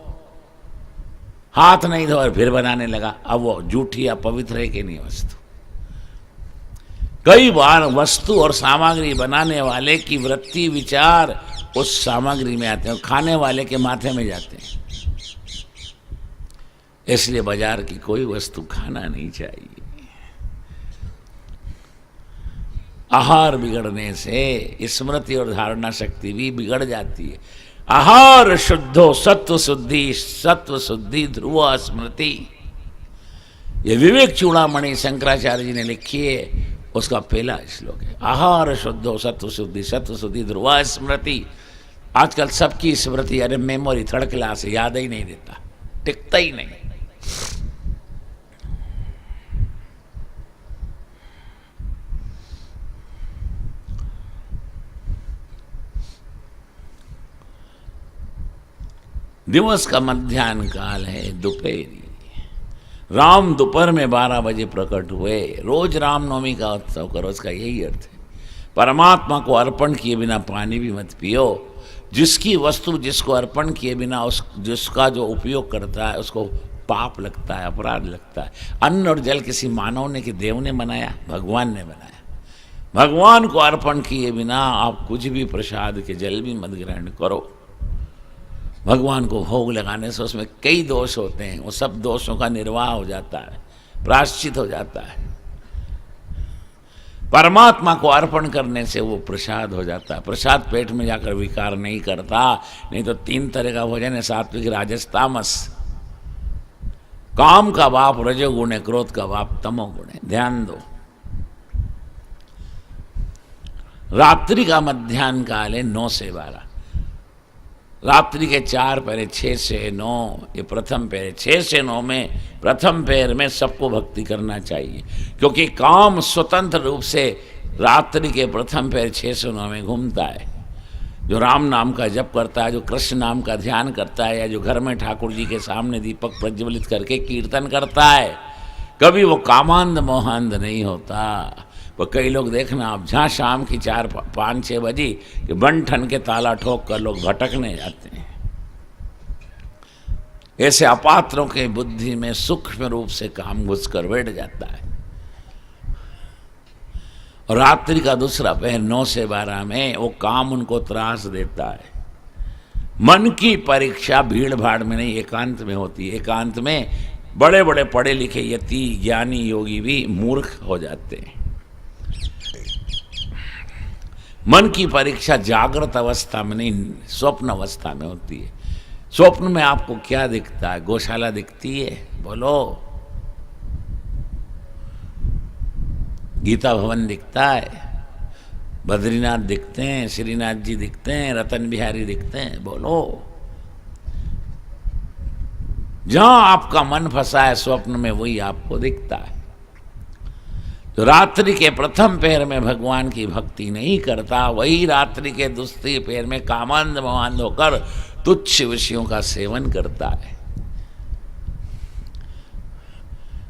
हाथ नहीं धोए फिर बनाने लगा, अब वो झूठी अपवित्र है कि नहीं वस्तु। कई बार वस्तु और सामग्री बनाने वाले की वृत्ति विचार उस सामग्री में आते हैं और खाने वाले के माथे में जाते हैं। इसलिए बाजार की कोई वस्तु खाना नहीं चाहिए। आहार बिगड़ने से स्मृति और धारणा शक्ति भी बिगड़ जाती है। आहार शुद्धो सत्व शुद्धि, सत्व शुद्धि ध्रुव स्मृति। ये विवेक चूड़ामणि शंकराचार्य जी ने लिखी है, उसका पहला श्लोक है। आहार शुद्धो सत्व शुद्धि, सत्व शुद्धि ध्रुव स्मृति। आजकल सबकी स्मृति, अरे मेमोरी थर्ड क्लास है, याद ही नहीं देता, टिकता ही नहीं। दिवस का मध्याह्न काल है, दोपहरी। राम दोपहर में 12 बजे प्रकट हुए। रोज रामनवमी का उत्सव करो, उसका यही अर्थ है। परमात्मा को अर्पण किए बिना पानी भी मत पियो। जिसकी वस्तु जिसको अर्पण किए बिना जिसका जो उपयोग करता है उसको पाप लगता है, अपराध लगता है। अन्न और जल किसी मानव ने कि देव ने बनाया, भगवान ने बनाया। भगवान को अर्पण किए बिना आप कुछ भी प्रसाद के जल भी मत ग्रहण करो। भगवान को भोग लगाने से उसमें कई दोष होते हैं, वो सब दोषों का निर्वाह हो जाता है, प्रायश्चित हो जाता है। परमात्मा को अर्पण करने से वो प्रसाद हो जाता है। प्रसाद पेट में जाकर विकार नहीं करता। नहीं तो 3 तरह का भोजन है, सात्विक, राजस, तामस। काम का बाप रजोगुण है, क्रोध का बाप तमोगुण है, ध्यान दो। रात्रि का मध्याह्न काल है 9 से 12। रात्रि के 4 पहरे 6 से 9, ये प्रथम पहर 6 से 9 में प्रथम पहर में सबको भक्ति करना चाहिए, क्योंकि काम स्वतंत्र रूप से रात्रि के प्रथम पहर 6 से 9 में घूमता है। जो राम नाम का जप करता है, जो कृष्ण नाम का ध्यान करता है, या जो घर में ठाकुर जी के सामने दीपक प्रज्वलित करके कीर्तन करता है, कभी वो कामांध मोहांध नहीं होता। वो कई लोग देखना आप, जहाँ शाम की 4 5 6 बजी कि बन ठन के ताला ठोक कर लोग भटकने जाते हैं। ऐसे अपात्रों के बुद्धि में सूक्ष्म रूप से काम घुस कर बैठ जाता है। और रात्रि का दूसरा पहर 9 से 12 में वो काम उनको त्रास देता है। मन की परीक्षा भीड़ भाड़ में नहीं, एकांत में होती है। एकांत में बड़े बड़े पढ़े लिखे यति ज्ञानी योगी भी मूर्ख हो जाते हैं। मन की परीक्षा जागृत अवस्था में नहीं, स्वप्न अवस्था में होती है। स्वप्न में आपको क्या दिखता है? गौशाला दिखती है? बोलो। गीता भवन दिखता है, बद्रीनाथ दिखते हैं, श्रीनाथ जी दिखते हैं, रतन बिहारी दिखते हैं? बोलो। जहां आपका मन फंसा है स्वप्न में, वही आपको दिखता है। तो रात्रि के प्रथम पहर में भगवान की भक्ति नहीं करता, वही रात्रि के दूसरे पहर में कामांध मोहांध होकर तुच्छ विषयों का सेवन करता है।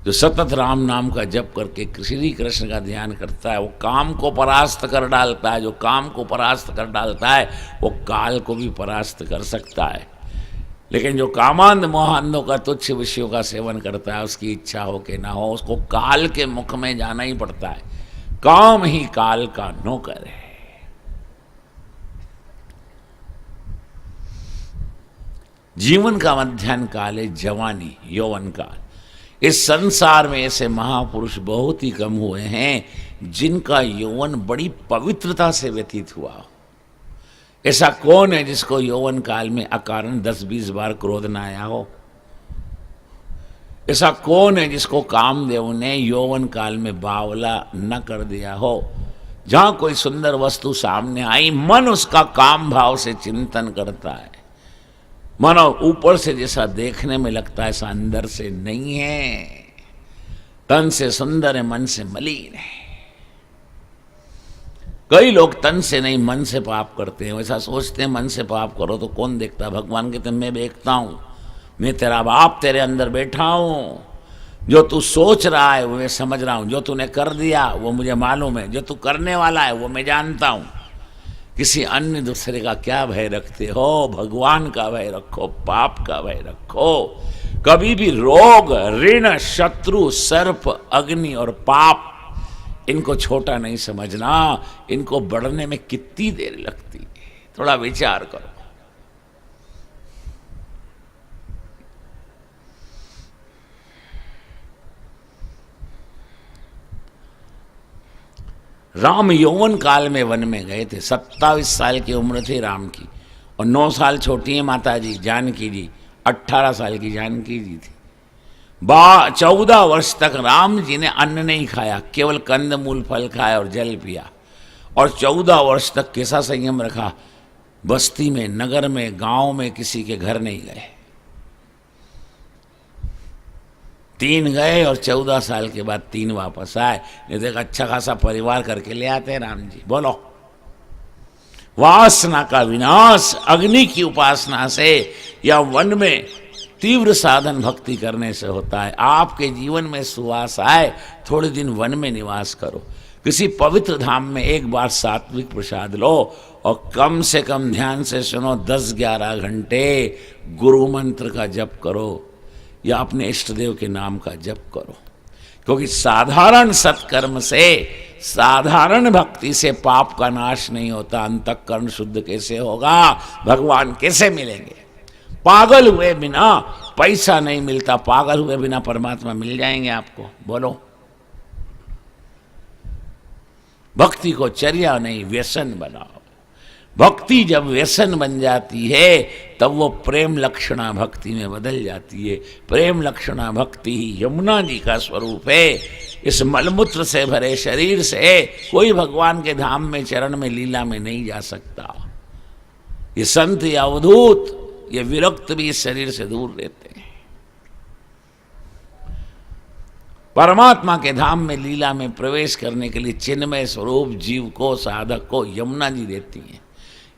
जो सतत राम नाम का जप करके श्री कृष्ण का ध्यान करता है, वो काम को परास्त कर डालता है। जो काम को परास्त कर डालता है, वो काल को भी परास्त कर सकता है। लेकिन जो कामांध मोहांधों का तुच्छ विषयों का सेवन करता है, उसकी इच्छा हो कि ना हो, उसको काल के मुख में जाना ही पड़ता है। काम ही काल का नौकर है। जीवन का मध्याह्न काल है जवानी, यौवन काल। इस संसार में ऐसे महापुरुष बहुत ही कम हुए हैं जिनका यौवन बड़ी पवित्रता से व्यतीत हुआ। ऐसा कौन है जिसको यौवन काल में अकारण 10-20 बार क्रोध न आया हो? ऐसा कौन है जिसको कामदेव ने यौवन काल में बावला न कर दिया हो? जहां कोई सुंदर वस्तु सामने आई, मन उसका काम भाव से चिंतन करता है। मानो ऊपर से जैसा देखने में लगता है, ऐसा अंदर से नहीं है। तन से सुंदर है, मन से मलिन है। कई लोग तन से नहीं मन से पाप करते हैं। वैसा सोचते हैं मन से पाप करो तो कौन देखता? भगवान कहते मैं देखता हूँ, मैं तेरा बाप तेरे अंदर बैठा हूँ। जो तू सोच रहा है वो मैं समझ रहा हूँ, जो तूने कर दिया वो मुझे मालूम है, जो तू करने वाला है वो मैं जानता हूँ। किसी अन्य दूसरे का क्या भय रखते हो? भगवान का भय रखो, पाप का भय रखो। कभी भी रोग, ऋण, शत्रु, सर्प, अग्नि और पाप, इनको छोटा नहीं समझना। इनको बढ़ने में कितनी देर लगती है, थोड़ा विचार करो। राम यौवन काल में वन में गए थे। 27 साल की उम्र थी राम की, और 9 साल छोटी है माता जी जानकी जी, 18 साल की जानकी जी थी। 14 वर्ष तक राम जी ने अन्न नहीं खाया, केवल कंद मूल फल खाया और जल पिया। और 14 वर्ष तक कैसा संयम रखा? बस्ती में, नगर में, गांव में किसी के घर नहीं गए। 3 गए और 14 साल के बाद 3 वापस आए। नहीं तो एक अच्छा खासा परिवार करके ले आते हैं राम जी। बोलो। वासना का विनाश अग्नि की उपासना से या वन में तीव्र साधन भक्ति करने से होता है। आपके जीवन में सुवास आए, थोड़े दिन वन में निवास करो। किसी पवित्र धाम में एक बार सात्विक प्रसाद लो और कम से कम ध्यान से सुनो, 10-11 घंटे गुरु मंत्र का जप करो या अपने इष्ट देव के नाम का जप करो। क्योंकि साधारण सत्कर्म से, साधारण भक्ति से पाप का नाश नहीं होता। अंतःकरण शुद्ध कैसे होगा? भगवान कैसे मिलेंगे? पागल हुए बिना पैसा नहीं मिलता, पागल हुए बिना परमात्मा मिल जाएंगे आपको? बोलो। भक्ति को चर्या नहीं, व्यसन बनाओ। भक्ति जब व्यसन बन जाती है तब वो प्रेम लक्षणा भक्ति में बदल जाती है। प्रेम लक्षणा भक्ति ही यमुना जी का स्वरूप है। इस मलमूत्र से भरे शरीर से कोई भगवान के धाम में चरण में लीला में नहीं जा सकता। ये संत या अवधूत ये विरक्त भी इस शरीर से दूर रहते हैं। परमात्मा के धाम में लीला में प्रवेश करने के लिए चिन्मय स्वरूप जीव को साधक को यमुना जी देती हैं।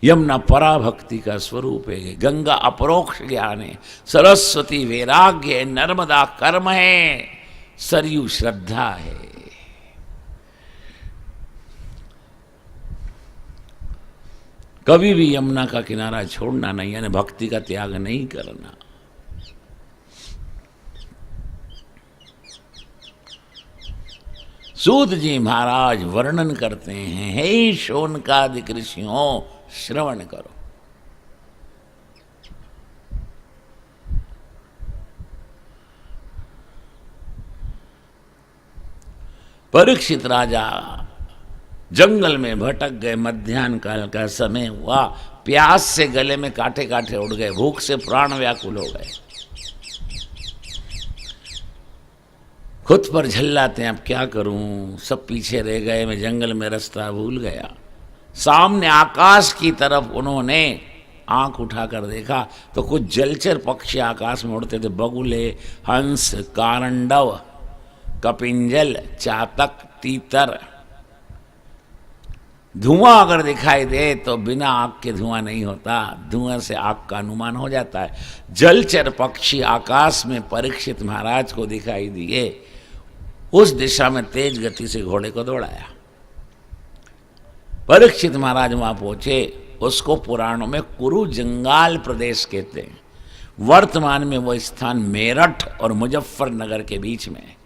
यमुना पराभक्ति का स्वरूप है, गंगा अपरोक्ष ज्ञान है, सरस्वती वैराग्य है, नर्मदा कर्म है, सरयू श्रद्धा है। कभी भी यमुना का किनारा छोड़ना नहीं, यानी भक्ति का त्याग नहीं करना। सूत जी महाराज वर्णन करते हैं, हे शोनकादिक ऋषियों श्रवण करो। परीक्षित राजा जंगल में भटक गए, मध्याह्न काल का समय हुआ, प्यास से गले में कांटे कांटे उड़ गए, भूख से प्राण व्याकुल हो गए, खुद पर झल्लाते हैं अब क्या करूं, सब पीछे रह गए, मैं जंगल में रास्ता भूल गया। सामने आकाश की तरफ उन्होंने आंख उठाकर देखा तो कुछ जलचर पक्षी आकाश में उड़ते थे, बगुले, हंस, कारंडव, कपिंजल, चातक, तीतर। धुआं अगर दिखाई दे तो बिना आग के धुआं नहीं होता, धुआं से आग का अनुमान हो जाता है। जलचर पक्षी आकाश में परीक्षित महाराज को दिखाई दिए, उस दिशा में तेज गति से घोड़े को दौड़ाया। परीक्षित महाराज वहां पहुंचे, उसको पुराणों में कुरु जंगाल प्रदेश कहते हैं। वर्तमान में वो स्थान मेरठ और मुजफ्फरनगर के बीच में है।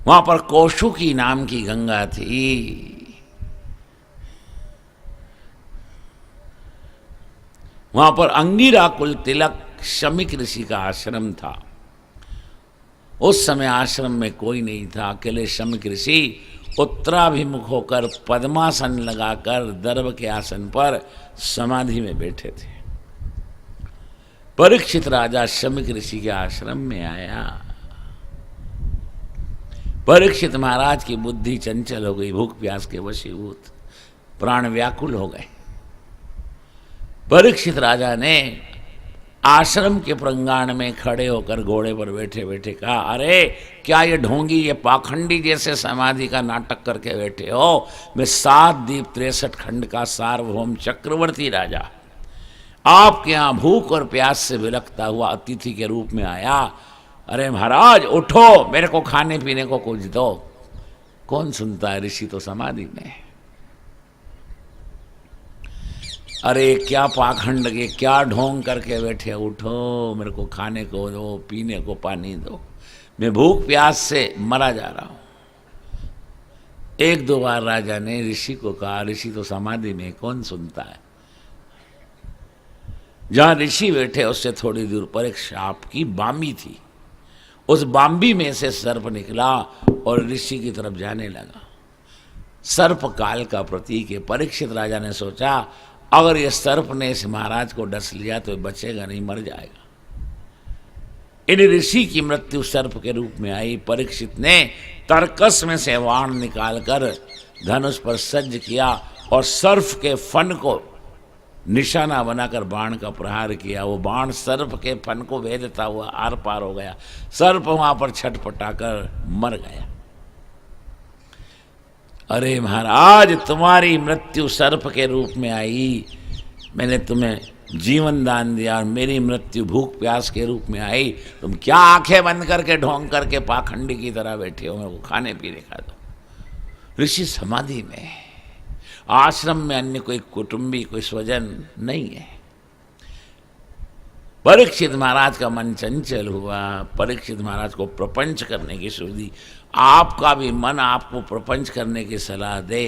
वहां पर कौशुकी नाम की गंगा थी। वहां पर अंगिरा कुल तिलक शमिक ऋषि का आश्रम था। उस समय आश्रम में कोई नहीं था, अकेले शमिक ऋषि उत्तराभिमुख होकर पद्मासन लगाकर दर्भ के आसन पर समाधि में बैठे थे। परीक्षित राजा शमिक ऋषि के आश्रम में आया। परीक्षित महाराज की बुद्धि चंचल हो गई, भूख प्यास के वशीभूत, प्राण व्याकुल हो गए। परीक्षित राजा ने आश्रम के प्रांगण में खड़े होकर घोड़े पर बैठे बैठे कहा, अरे क्या ये ढोंगी, ये पाखंडी जैसे समाधि का नाटक करके बैठे हो? मैं 7 दीप 63 खंड का सार्वभौम चक्रवर्ती राजा आपके यहाँ भूख और प्यास से विलखता हुआ अतिथि के रूप में आया। अरे महाराज उठो, मेरे को खाने पीने को कुछ दो। कौन सुनता है, ऋषि तो समाधि में। अरे क्या पाखंड के, क्या ढोंग करके बैठे, उठो, मेरे को खाने को दो, पीने को पानी दो, मैं भूख प्यास से मरा जा रहा हूं। 1-2 बार राजा ने ऋषि को कहा, ऋषि तो समाधि में, कौन सुनता है। जहां ऋषि बैठे उससे थोड़ी दूर पर एक सांप की बांबी थी। उस बांबी में से सर्प निकला और ऋषि की तरफ जाने लगा। सर्प काल का प्रतीक है। परीक्षित राजा ने सोचा, अगर ये सर्प ने इस महाराज को डस लिया तो बचेगा नहीं, मर जाएगा। इन ऋषि की मृत्यु सर्प के रूप में आई। परीक्षित ने तरकस में से बाण निकालकर धनुष पर सज्ज किया और सर्प के फन को निशाना बनाकर बाण का प्रहार किया। वो बाण सर्प के फन को भेदता हुआ आर पार हो गया। सर्प वहां पर छटपटाकर मर गया। अरे महाराज, तुम्हारी मृत्यु सर्प के रूप में आई, मैंने तुम्हें जीवन दान दिया, और मेरी मृत्यु भूख प्यास के रूप में आई। तुम क्या आंखें बंद करके ढोंग करके पाखंडी की तरह बैठे हो? मेरे को खाने पीने का दो। ऋषि समाधि में, आश्रम में अन्य कोई कुटुंबी, कोई स्वजन नहीं है। परीक्षित महाराज का मन चंचल हुआ। परीक्षित महाराज को प्रपंच करने की सुधी। आपका भी मन आपको प्रपंच करने की सलाह दे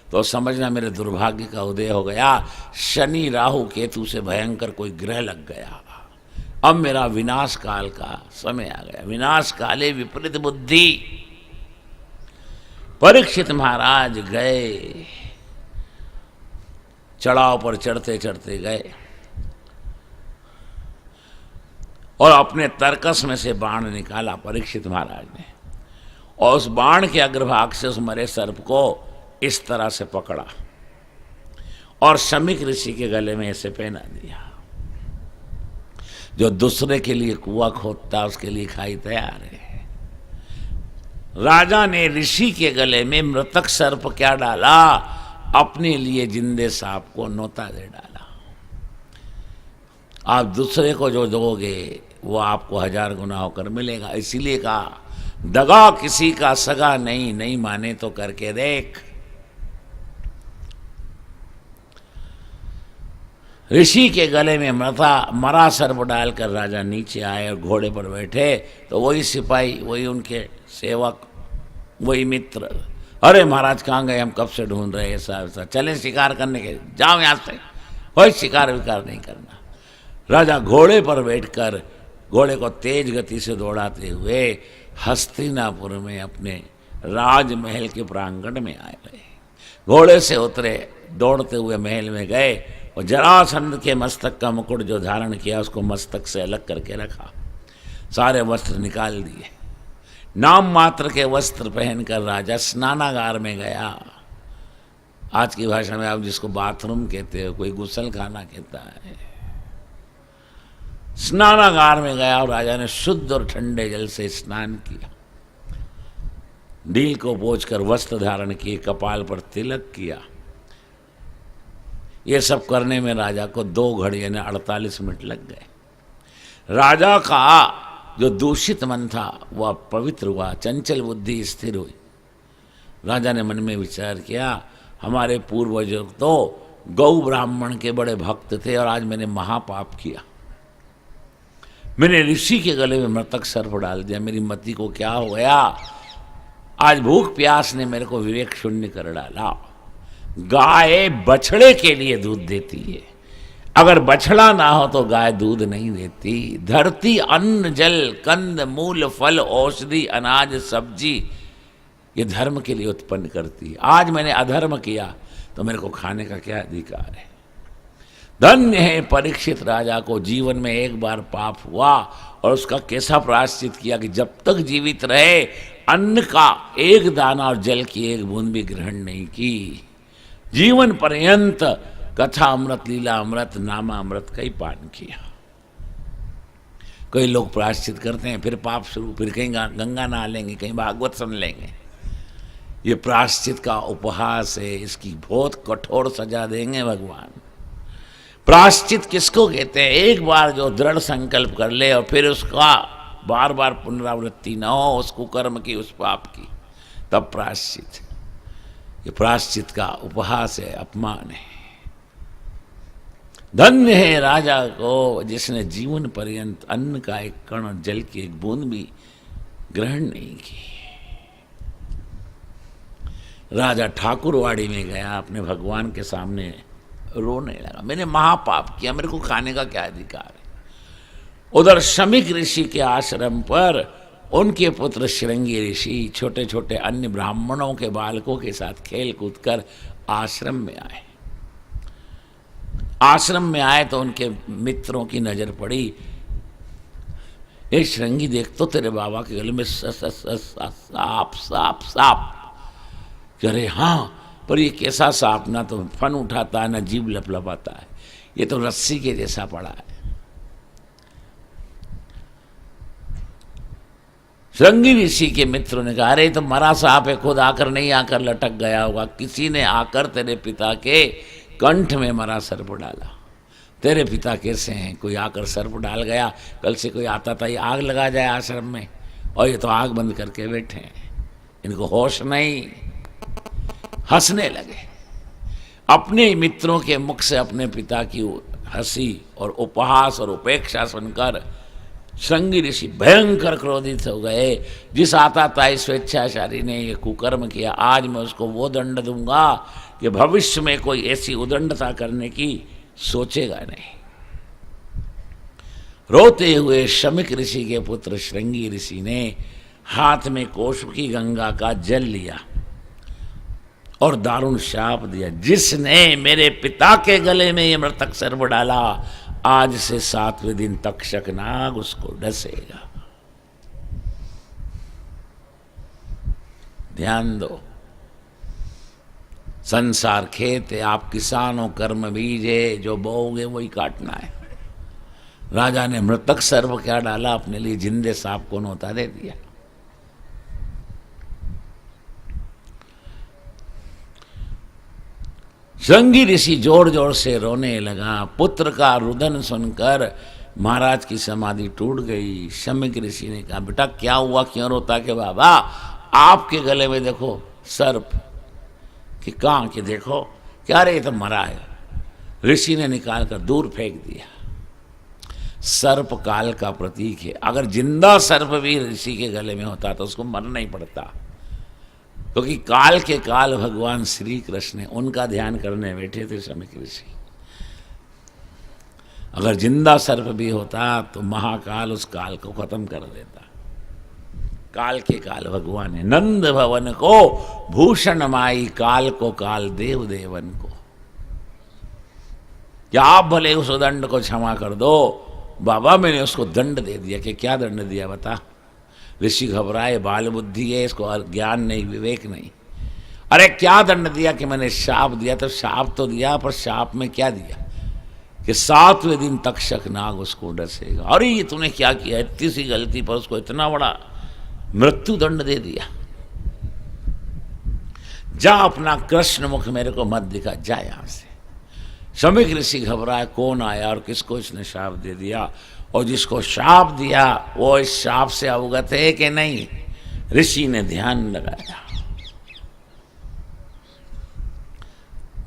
तो समझना मेरे दुर्भाग्य का उदय हो गया। शनि राहु केतु से भयंकर कोई ग्रह लग गया। अब मेरा विनाश काल का समय आ गया। विनाश काले विपरीत बुद्धि। परीक्षित महाराज गए, चढ़ाव पर चढ़ते चढ़ते गए और अपने तरकस में से बाण निकाला परीक्षित महाराज ने, और उस बाण के अग्रभाग से उस मरे सर्प को इस तरह से पकड़ा और शमीक ऋषि के गले में ऐसे पहना दिया। जो दूसरे के लिए कुआं खोदता उसके लिए खाई तैयार है। राजा ने ऋषि के गले में मृतक सर्प क्या डाला, अपने लिए जिंदे सांप को नोता दे डाला। आप दूसरे को जो दोगे वो आपको 1000 गुना होकर मिलेगा। इसीलिए कहा दगा किसी का सगा नहीं, नहीं माने तो करके देख। ऋषि के गले में मरा सर्प डालकर राजा नीचे आए और घोड़े पर बैठे तो वही सिपाही, वही उनके सेवक, वही मित्र, अरे महाराज कहाँ गए, हम कब से ढूंढ रहे हैं, ऐसा चले शिकार करने के, जाओ यहाँ से, कोई शिकार विकार नहीं करना। राजा घोड़े पर बैठकर घोड़े को तेज गति से दौड़ाते हुए हस्तिनापुर में अपने राजमहल के प्रांगण में आए गए। घोड़े से उतरे, दौड़ते हुए महल में गए और जरासंध के मस्तक का मुकुट जो धारण किया उसको मस्तक से अलग करके रखा, सारे वस्त्र निकाल दिए। नाम मात्र के वस्त्र पहनकर राजा स्नानागार में गया। आज की भाषा में आप जिसको बाथरूम कहते हो, कोई गुसल खाना कहता है। स्नानागार में गया और राजा ने शुद्ध और ठंडे जल से स्नान किया, ढील को पोंछकर वस्त्र धारण किए, कपाल पर तिलक किया। ये सब करने में राजा को 2 घड़ी यानी 48 मिनट लग गए। राजा का जो दूषित मन था वह पवित्र हुआ, चंचल बुद्धि स्थिर हुई। राजा ने मन में विचार किया, हमारे पूर्वज तो गौ ब्राह्मण के बड़े भक्त थे और आज मैंने महापाप किया। मैंने ऋषि के गले में मृतक सर्प डाल दिया, मेरी मति को क्या हो गया। आज भूख प्यास ने मेरे को विवेक शून्य कर डाला। गाय बछड़े के लिए दूध देती है, अगर बछड़ा ना हो तो गाय दूध नहीं देती। धरती अन्न जल कंद मूल फल औषधि अनाज सब्जी ये धर्म के लिए उत्पन्न करती है। आज मैंने अधर्म किया तो मेरे को खाने का क्या अधिकार है। धन्य है परीक्षित राजा को जीवन में एक बार पाप हुआ और उसका कैसा प्रायश्चित किया कि जब तक जीवित रहे अन्न का एक दाना और जल की एक बूंद भी ग्रहण नहीं की। जीवन पर्यंत कथा अमृत लीला अमृत नामा अमृत का ही पान किया। कई लोग प्रायश्चित करते हैं, फिर पाप शुरू, फिर कहीं गंगा नहा लेंगे, कहीं भागवत सुन लेंगे। ये प्रायश्चित का उपहास है, इसकी बहुत कठोर सजा देंगे भगवान। प्रायश्चित किसको कहते हैं? एक बार जो दृढ़ संकल्प कर ले और फिर उसका बार बार पुनरावृत्ति न हो उस कुकर्म की, उस पाप की, तब प्रायश्चित। ये प्रायश्चित का उपहास है, अपमान है। धन्य है राजा को जिसने जीवन पर्यंत अन्न का एक कण और जल की एक बूंद भी ग्रहण नहीं की। राजा ठाकुरवाड़ी में गया, अपने भगवान के सामने रोने लगा, मैंने महापाप किया, मेरे को खाने का क्या अधिकार है। उधर शमीक ऋषि के आश्रम पर उनके पुत्र श्रृंगी ऋषि छोटे छोटे अन्य ब्राह्मणों के बालकों के साथ खेल कूद कर आश्रम में आए। आश्रम में आए तो उनके मित्रों की नजर पड़ी, एक श्रृंगी देख तो तेरे बाबा के गले में सांप सांप सांप। अरे हाँ, पर ये कैसा सांप, ना तो फन उठाता है ना जीभ लपलपाता है, ये तो रस्सी के जैसा पड़ा है। श्रृंगी ऋषि के मित्रों ने कहा, अरे तो मरा सांप है, खुद आकर नहीं आकर लटक गया होगा, किसी ने आकर तेरे पिता के कंठ में मरा सर्प डाला। तेरे पिता कैसे हैं? कोई आकर सर्प डाल गया, कल से कोई आता था ये आग लगा जाए आश्रम में, और ये तो आग बंद करके बैठे हैं, इनको होश नहीं। हंसने लगे। अपने मित्रों के मुख से अपने पिता की हंसी और उपहास और उपेक्षा सुनकर श्रृंगी ऋषि भयंकर क्रोधित हो गए। जिस आताताई स्वेच्छाचारी ने ये कुकर्म किया, आज मैं उसको वो दंड दूंगा कि भविष्य में कोई ऐसी उदंडता करने की सोचेगा नहीं। रोते हुए शमीक ऋषि के पुत्र श्रृंगी ऋषि ने हाथ में कौशिकी गंगा का जल लिया और दारुण शाप दिया, जिसने मेरे पिता के गले में ये मृतक सर्प डाला, आज से 7वें दिन तक्षक नाग उसको डसेगा। ध्यान दो, संसार खेत है, आप किसानों, कर्म बीज है, जो बोओगे वही काटना है। राजा ने मृतक सर्प क्या डाला, अपने लिए जिंदे सांप को न्योता दे दिया। श्रृंगी ऋषि जोर जोर से रोने लगा। पुत्र का रुदन सुनकर महाराज की समाधि टूट गई। शमीक ऋषि ने कहा, बेटा क्या हुआ, क्यों रोता? के बाबा आपके गले में देखो सर्प। कि कहाँ के देखो? क्या रे, ये तो मरा है। ऋषि ने निकाल कर दूर फेंक दिया। सर्प काल का प्रतीक है। अगर जिंदा सर्प भी ऋषि के गले में होता तो उसको मरना ही पड़ता, क्योंकि काल के काल भगवान श्री कृष्ण, उनका ध्यान करने बैठे थे शमीक ऋषि। अगर जिंदा सर्प भी होता तो महाकाल उस काल को खत्म कर देता। काल के काल भगवान है। नंद भवन को भूषण माई, काल को काल देव देवन को। क्या आप भले उस दंड को क्षमा कर दो? बाबा मैंने उसको दंड दे दिया। कि क्या दंड दिया बता? ऋषि घबराए, बाल बुद्धि है इसको, ज्ञान नहीं, विवेक नहीं। अरे क्या दंड दिया? कि मैंने शाप दिया। तो शाप तो दिया, पर शाप में क्या दिया? कि 7वें दिन तक्षक नाग उसको डसेगा। अरे ये तूने क्या किया? इतनी सी गलती पर उसको इतना बड़ा मृत्यु दंड दे दिया। जा अपना कृष्ण मुख मेरे को मत दिखा, जा यहां से। शमीक ऋषि घबराया, कौन आया और किसको इसने शाप दे दिया? और जिसको शाप दिया वो इस शाप से अवगत है कि नहीं? ऋषि ने ध्यान लगाया,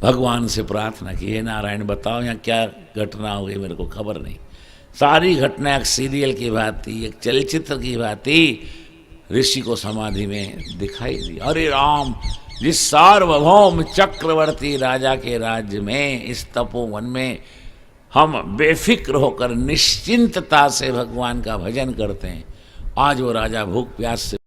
भगवान से प्रार्थना की, हे नारायण बताओ यहाँ क्या घटना हो गई, मेरे को खबर नहीं। सारी घटना एक सीरियल की बात थी, एक चलचित्र की बात थी। ऋषि को समाधि में दिखाई दी। अरे राम, जिस सार्वभौम चक्रवर्ती राजा के राज्य में, इस तपोवन में हम बेफिक्र होकर निश्चिंतता से भगवान का भजन करते हैं, आज वो राजा भूख प्यास से